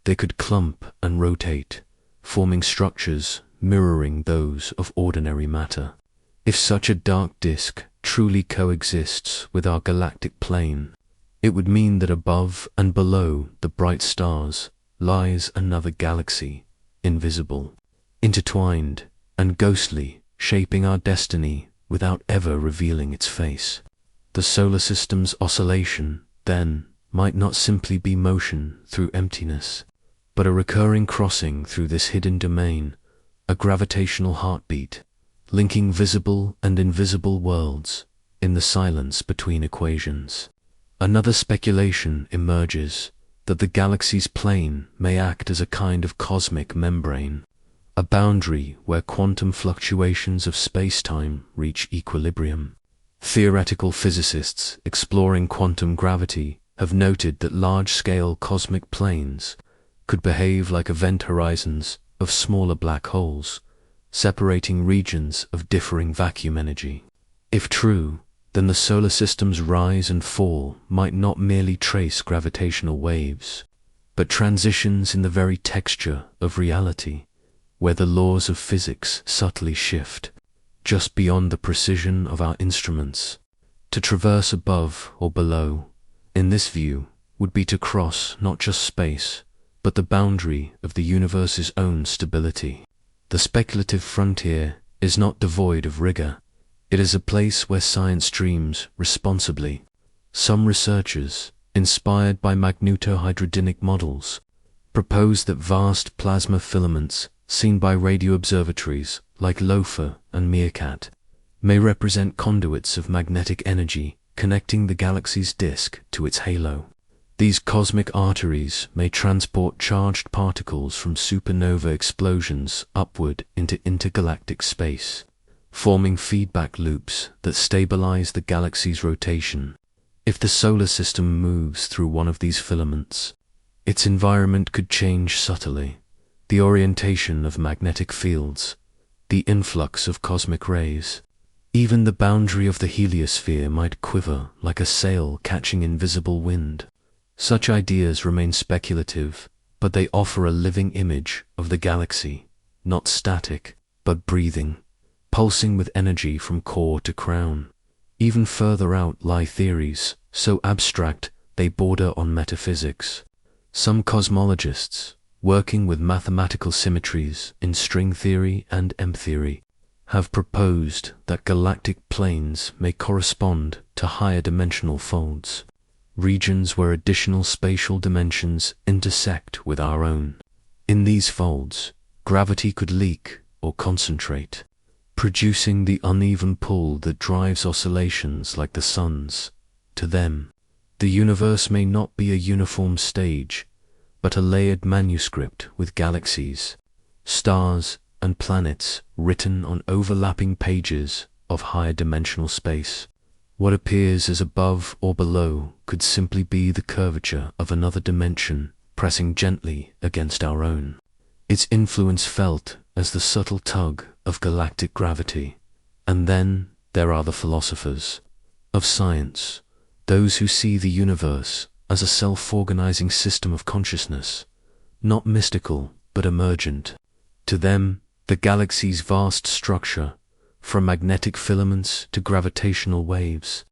A: they could clump and rotate, forming structures mirroring those of ordinary matter. If such a dark disk truly coexists with our galactic plane, it would mean that above and below the bright stars lies another galaxy, invisible, intertwined, and ghostly, shaping our destiny without ever revealing its face. The solar system's oscillation, then, might not simply be motion through emptiness, but a recurring crossing through this hidden domain, a gravitational heartbeat, linking visible and invisible worlds in the silence between equations. Another speculation emerges that the galaxy's plane may act as a kind of cosmic membrane, a boundary where quantum fluctuations of space-time reach equilibrium. Theoretical physicists exploring quantum gravity have noted that large-scale cosmic planes could behave like event horizons of smaller black holes, separating regions of differing vacuum energy. If true, then the solar system's rise and fall might not merely trace gravitational waves, but transitions in the very texture of reality, where the laws of physics subtly shift, just beyond the precision of our instruments. To traverse above or below, in this view, would be to cross not just space, but the boundary of the universe's own stability. The speculative frontier is not devoid of rigor. It is a place where science dreams responsibly. Some researchers, inspired by magnetohydrodynamic models, propose that vast plasma filaments seen by radio observatories like LOFA and Meerkat may represent conduits of magnetic energy connecting the galaxy's disk to its halo. These cosmic arteries may transport charged particles from supernova explosions upward into intergalactic space, forming feedback loops that stabilize the galaxy's rotation. If the solar system moves through one of these filaments, its environment could change subtly. the orientation of magnetic fields, the influx of cosmic rays. Even the boundary of the heliosphere might quiver like a sail catching invisible wind. Such ideas remain speculative, but they offer a living image of the galaxy, not static, but breathing, pulsing with energy from core to crown. Even further out lie theories, so abstract they border on metaphysics. Some cosmologists, working with mathematical symmetries in string theory and M-theory, have proposed that galactic planes may correspond to higher dimensional folds, regions where additional spatial dimensions intersect with our own. In these folds, gravity could leak or concentrate, producing the uneven pull that drives oscillations like the sun's. To them, the universe may not be a uniform stage, but a layered manuscript with galaxies, stars, and planets written on overlapping pages of higher dimensional space. What appears as above or below could simply be the curvature of another dimension pressing gently against our own, its influence felt as the subtle tug of galactic gravity. And then there are the philosophers of science, those who see the universe as a self-organizing system of consciousness, not mystical but emergent. To them, the galaxy's vast structure, from magnetic filaments to gravitational waves,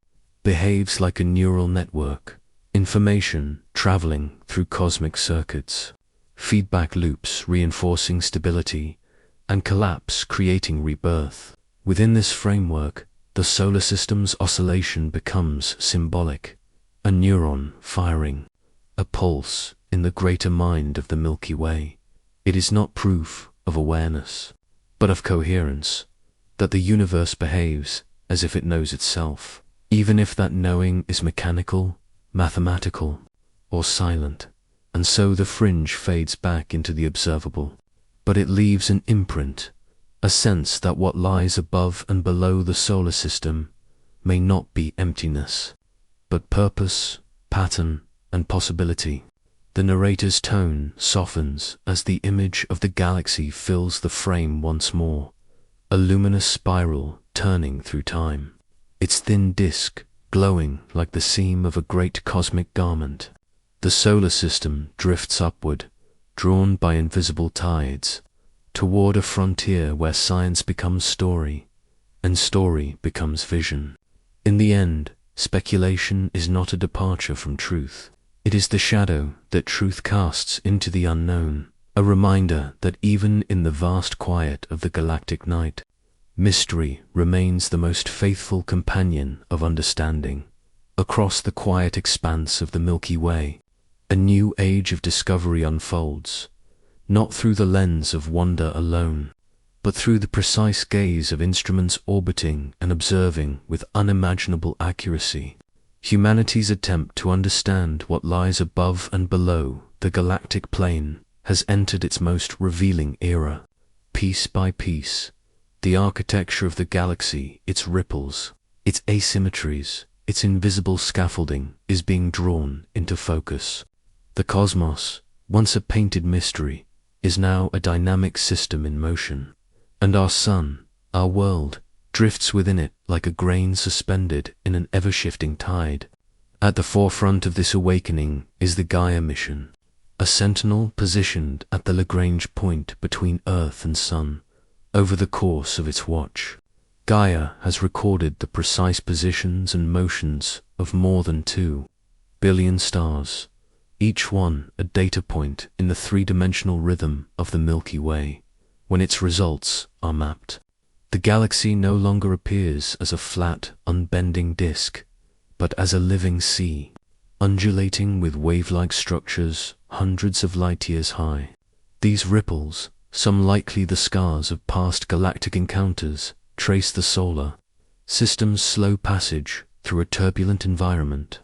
A: behaves like a neural network, information traveling through cosmic circuits, feedback loops reinforcing stability, and collapse creating rebirth. Within this framework, the solar system's oscillation becomes symbolic, a neuron firing, a pulse in the greater mind of the Milky Way. It is not proof of awareness, but of coherence, that the universe behaves as if it knows itself, even if that knowing is mechanical, mathematical, or silent. And so the fringe fades back into the observable, but it leaves an imprint, a sense that what lies above and below the solar system may not be emptiness, but purpose, pattern, and possibility. The narrator's tone softens as the image of the galaxy fills the frame once more, a luminous spiral turning through time, its thin disk glowing like the seam of a great cosmic garment. The solar system drifts upward, drawn by invisible tides, toward a frontier where science becomes story, and story becomes vision. In the end, speculation is not a departure from truth. It is the shadow that truth casts into the unknown, a reminder that even in the vast quiet of the galactic night, mystery remains the most faithful companion of understanding. Across the quiet expanse of the Milky Way, a new age of discovery unfolds, not through the lens of wonder alone, but through the precise gaze of instruments orbiting and observing with unimaginable accuracy. Humanity's attempt to understand what lies above and below the galactic plane has entered its most revealing era. Piece by piece, the architecture of the galaxy, its ripples, its asymmetries, its invisible scaffolding is being drawn into focus. The cosmos, once a painted mystery, is now a dynamic system in motion, and our sun, our world, drifts within it like a grain suspended in an ever-shifting tide. At the forefront of this awakening is the Gaia mission, a sentinel positioned at the Lagrange point between Earth and Sun. Over the course of its watch, Gaia has recorded the precise positions and motions of more than 2 billion stars, each one a data point in the three-dimensional rhythm of the Milky Way. When its results are mapped, the galaxy no longer appears as a flat, unbending disk, but as a living sea, undulating with wave-like structures hundreds of light-years high. These ripples, some likely the scars of past galactic encounters, trace the solar system's slow passage through a turbulent environment.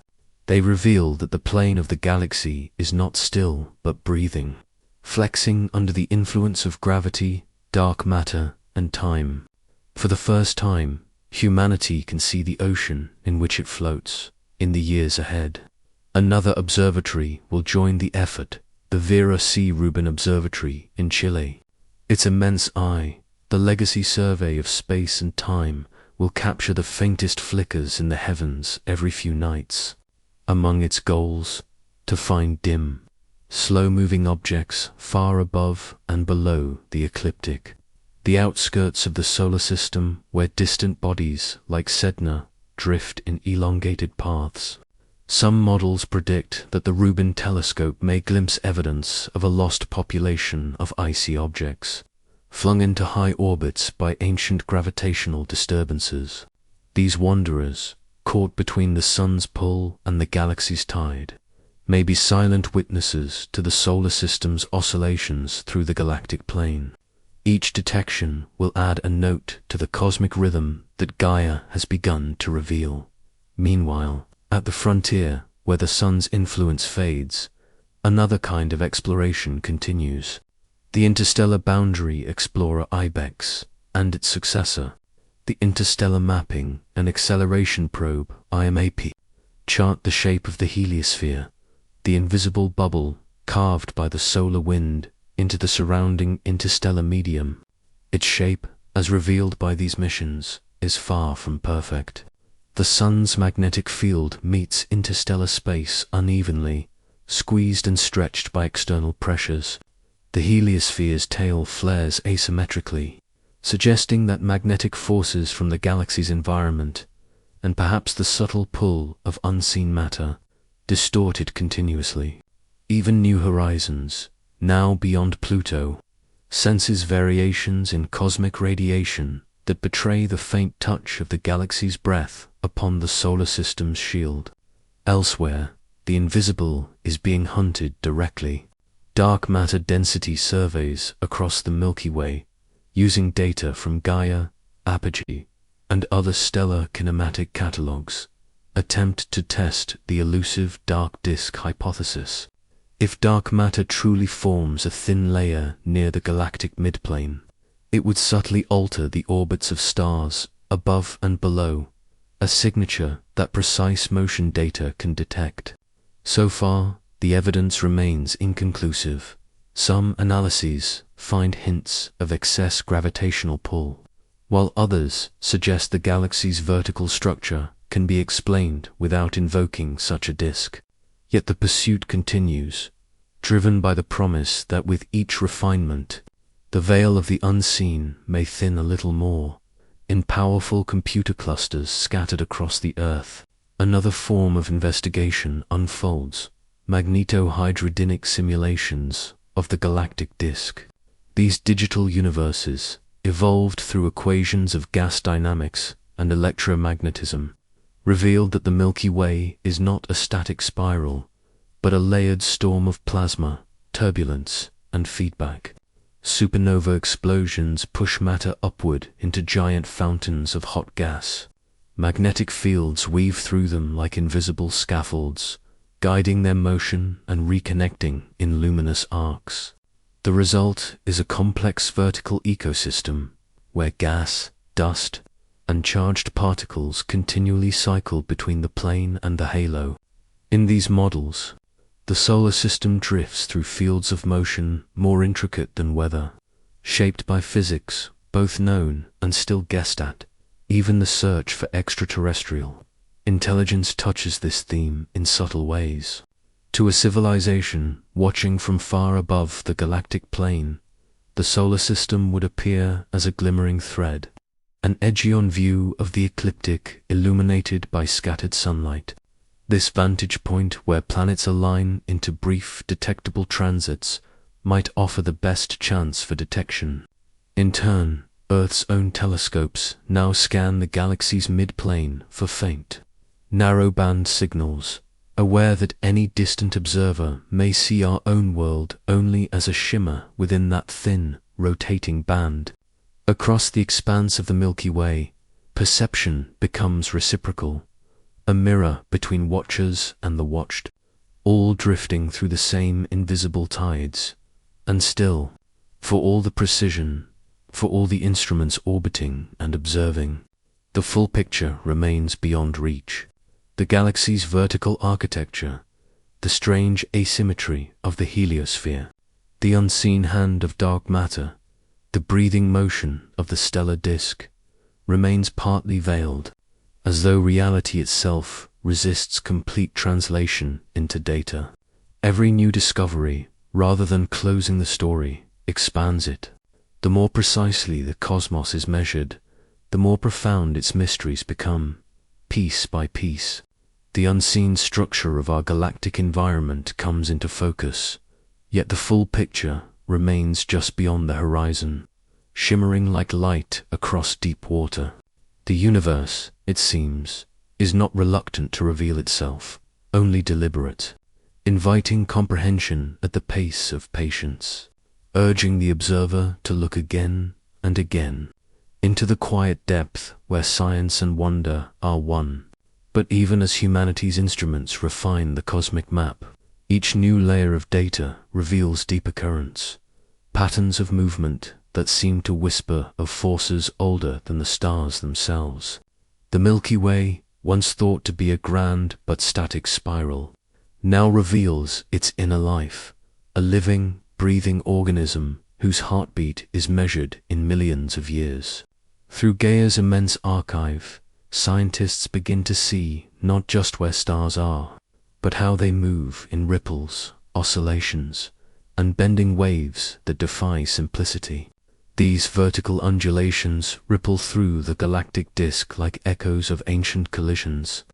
A: They reveal that the plane of the galaxy is not still but breathing, flexing under the influence of gravity, dark matter, and time. For the first time, humanity can see the ocean in which it floats. In the years ahead, another observatory will join the effort, the Vera C. Rubin Observatory in Chile. Its immense eye, the legacy survey of space and time, will capture the faintest flickers in the heavens every few nights. Among its goals, to find dim, slow-moving objects far above and below the ecliptic, the outskirts of the solar system where distant bodies like Sedna drift in elongated paths. Some models predict that the Rubin telescope may glimpse evidence of a lost population of icy objects, flung into high orbits by ancient gravitational disturbances. These wanderers, caught between the sun's pull and the galaxy's tide, may be silent witnesses to the solar system's oscillations through the galactic plane. Each detection will add a note to the cosmic rhythm that Gaia has begun to reveal. Meanwhile, at the frontier, where the sun's influence fades, another kind of exploration continues. The interstellar boundary explorer IBEX and its successor, the Interstellar Mapping and Acceleration Probe IMAP, chart the shape of the heliosphere, the invisible bubble carved by the solar wind into the surrounding interstellar medium. Its shape, as revealed by these missions, is far from perfect. The sun's magnetic field meets interstellar space unevenly, squeezed and stretched by external pressures. The heliosphere's tail flares asymmetrically, suggesting that magnetic forces from the galaxy's environment, and perhaps the subtle pull of unseen matter, distort it continuously. Even New Horizons, now beyond Pluto, senses variations in cosmic radiation that betray the faint touch of the galaxy's breath upon the solar system's shield. Elsewhere, the invisible is being hunted directly. Dark matter density surveys across the Milky Way, using data from Gaia, Apogee, and other stellar kinematic catalogs, attempt to test the elusive dark disk hypothesis. If dark matter truly forms a thin layer near the galactic midplane, it would subtly alter the orbits of stars above and below, a signature that precise motion data can detect. So far, the evidence remains inconclusive. Some analyses find hints of excess gravitational pull, while others suggest the galaxy's vertical structure can be explained without invoking such a disk. Yet the pursuit continues, driven by the promise that with each refinement, the veil of the unseen may thin a little more. In powerful computer clusters scattered across the Earth, another form of investigation unfolds: magnetohydrodynamic simulations of the galactic disk. These digital universes, evolved through equations of gas dynamics and electromagnetism, revealed that the Milky Way is not a static spiral, but a layered storm of plasma, turbulence, and feedback. Supernova explosions push matter upward into giant fountains of hot gas. Magnetic fields weave through them like invisible scaffolds, guiding their motion and reconnecting in luminous arcs. The result is a complex vertical ecosystem where gas, dust, and charged particles continually cycle between the plane and the halo. In these models, the solar system drifts through fields of motion more intricate than weather, shaped by physics both known and still guessed at. Even the search for extraterrestrial intelligence touches this theme in subtle ways. To a civilization watching from far above the galactic plane, the solar system would appear as a glimmering thread, an edge-on view of the ecliptic illuminated by scattered sunlight. This vantage point where planets align into brief, detectable transits might offer the best chance for detection. In turn, Earth's own telescopes now scan the galaxy's mid-plane for faint, narrow-band signals, aware that any distant observer may see our own world only as a shimmer within that thin, rotating band. Across the expanse of the Milky Way, perception becomes reciprocal, a mirror between watchers and the watched, all drifting through the same invisible tides. And still, for all the precision, for all the instruments orbiting and observing, the full picture remains beyond reach. The galaxy's vertical architecture, the strange asymmetry of the heliosphere, the unseen hand of dark matter, the breathing motion of the stellar disk, remains partly veiled, as though reality itself resists complete translation into data. Every new discovery, rather than closing the story, expands it. The more precisely the cosmos is measured, the more profound its mysteries become. Piece by piece, the unseen structure of our galactic environment comes into focus, yet the full picture remains just beyond the horizon, shimmering like light across deep water. The universe, it seems, is not reluctant to reveal itself, only deliberate, inviting comprehension at the pace of patience, urging the observer to look again and again into the quiet depth where science and wonder are one. But even as humanity's instruments refine the cosmic map, each new layer of data reveals deeper currents, patterns of movement that seem to whisper of forces older than the stars themselves. The Milky Way, once thought to be a grand but static spiral, now reveals its inner life, a living, breathing organism whose heartbeat is measured in millions of years. Through Gaia's immense archive, scientists begin to see not just where stars are, but how they move in ripples, oscillations, and bending waves that defy simplicity. These vertical undulations ripple through the galactic disk like echoes of ancient collisions,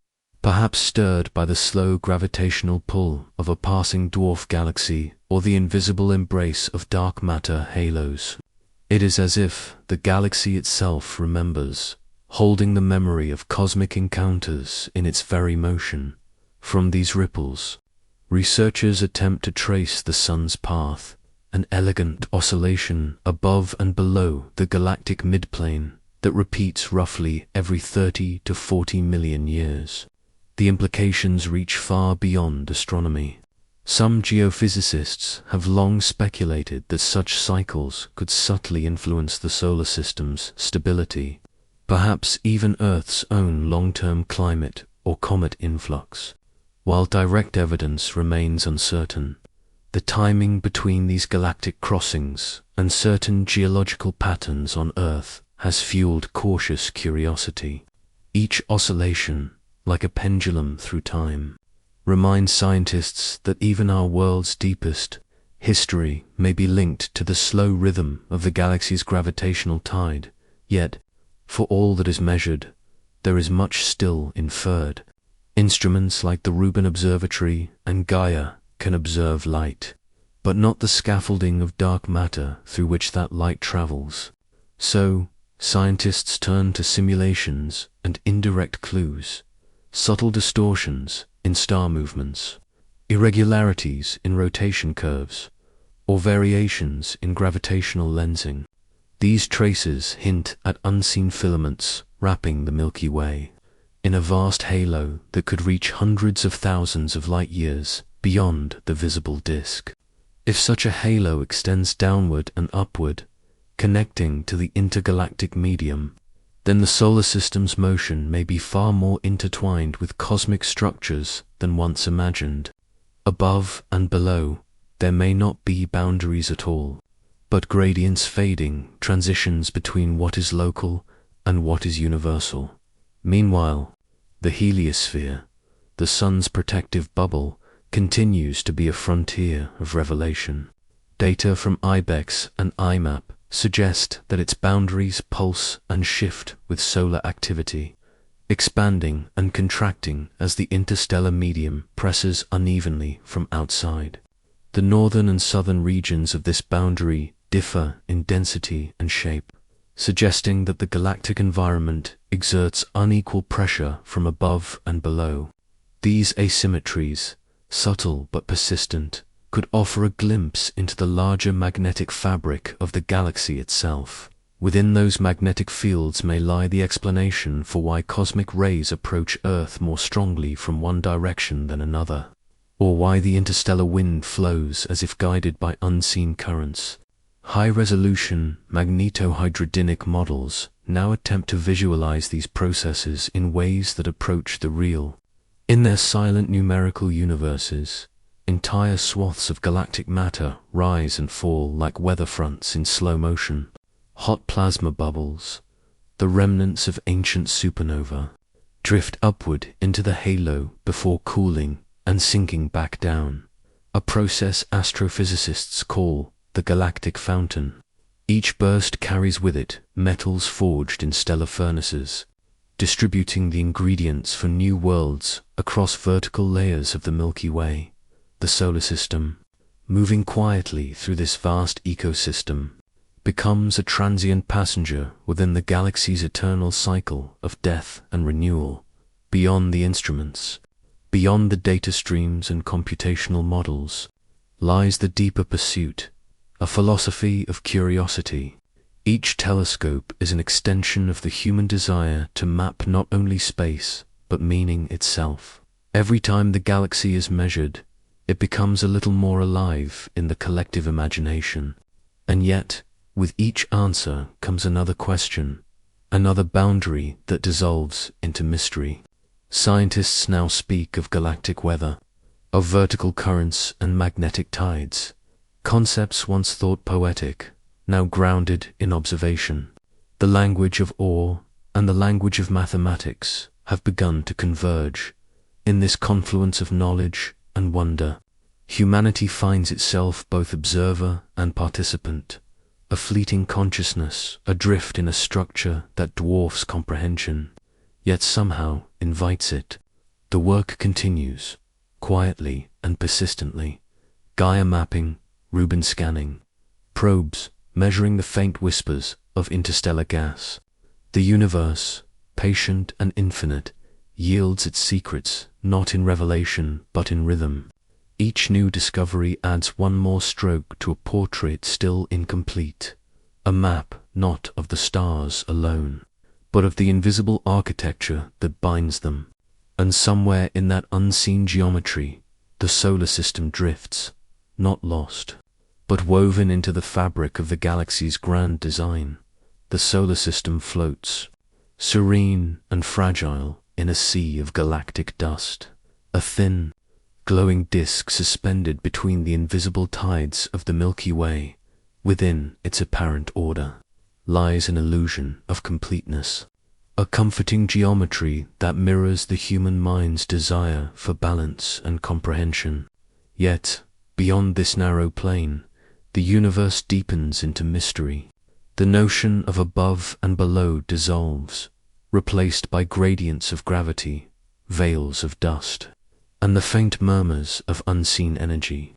A: perhaps stirred by the slow gravitational pull of a passing dwarf galaxy or the invisible embrace of dark matter halos. It is as if the galaxy itself remembers, holding the memory of cosmic encounters in its very motion. From these ripples, researchers attempt to trace the sun's path, an elegant oscillation above and below the galactic midplane that repeats roughly every 30 to 40 million years. The implications reach far beyond astronomy. Some geophysicists have long speculated that such cycles could subtly influence the solar system's stability, perhaps even Earth's own long-term climate or comet influx. While direct evidence remains uncertain, the timing between these galactic crossings and certain geological patterns on Earth has fueled cautious curiosity. Each oscillation, like a pendulum through time, reminds scientists that even our world's deepest history may be linked to the slow rhythm of the galaxy's gravitational tide. Yet, for all that is measured, there is much still inferred. Instruments like the Rubin Observatory and Gaia can observe light, but not the scaffolding of dark matter through which that light travels. So, scientists turn to simulations and indirect clues, subtle distortions in star movements, irregularities in rotation curves, or variations in gravitational lensing. These traces hint at unseen filaments wrapping the Milky Way in a vast halo that could reach hundreds of thousands of light years beyond the visible disk. If such a halo extends downward and upward, connecting to the intergalactic medium, then the solar system's motion may be far more intertwined with cosmic structures than once imagined. Above and below, there may not be boundaries at all, but gradients fading transitions between what is local and what is universal. Meanwhile, the heliosphere, the sun's protective bubble, continues to be a frontier of revelation. Data from IBEX and IMAP suggest that its boundaries pulse and shift with solar activity, expanding and contracting as the interstellar medium presses unevenly from outside. The northern and southern regions of this boundary differ in density and shape, suggesting that the galactic environment exerts unequal pressure from above and below. These asymmetries, subtle but persistent, could offer a glimpse into the larger magnetic fabric of the galaxy itself. Within those magnetic fields may lie the explanation for why cosmic rays approach Earth more strongly from one direction than another, or why the interstellar wind flows as if guided by unseen currents. High-resolution magnetohydrodynamic models now attempt to visualize these processes in ways that approach the real. In their silent numerical universes, entire swaths of galactic matter rise and fall like weather fronts in slow motion. Hot plasma bubbles, the remnants of ancient supernova, drift upward into the halo before cooling and sinking back down, a process astrophysicists call the galactic fountain. Each burst carries with it metals forged in stellar furnaces, distributing the ingredients for new worlds across vertical layers of the Milky Way. The solar system, moving quietly through this vast ecosystem, becomes a transient passenger within the galaxy's eternal cycle of death and renewal. Beyond the instruments, beyond the data streams and computational models, lies the deeper pursuit, a philosophy of curiosity. Each telescope is an extension of the human desire to map not only space, but meaning itself. Every time the galaxy is measured, it becomes a little more alive in the collective imagination. And yet, with each answer comes another question, another boundary that dissolves into mystery. Scientists now speak of galactic weather, of vertical currents and magnetic tides, concepts once thought poetic, now grounded in observation. The language of awe and the language of mathematics have begun to converge. In this confluence of knowledge and wonder, humanity finds itself both observer and participant, a fleeting consciousness adrift in a structure that dwarfs comprehension, yet somehow invites it. The work continues, quietly and persistently. Gaia mapping, Rubin scanning, probes measuring the faint whispers of interstellar gas. The universe, patient and infinite, yields its secrets not in revelation but in rhythm. Each new discovery adds one more stroke to a portrait still incomplete, a map not of the stars alone, but of the invisible architecture that binds them. And somewhere in that unseen geometry, the solar system drifts, not lost, but woven into the fabric of the galaxy's grand design. The solar system floats, serene and fragile, in a sea of galactic dust, a thin, glowing disk suspended between the invisible tides of the Milky Way. Within its apparent order lies an illusion of completeness, a comforting geometry that mirrors the human mind's desire for balance and comprehension. Yet, beyond this narrow plane, the universe deepens into mystery. The notion of above and below dissolves, replaced by gradients of gravity, veils of dust, and the faint murmurs of unseen energy.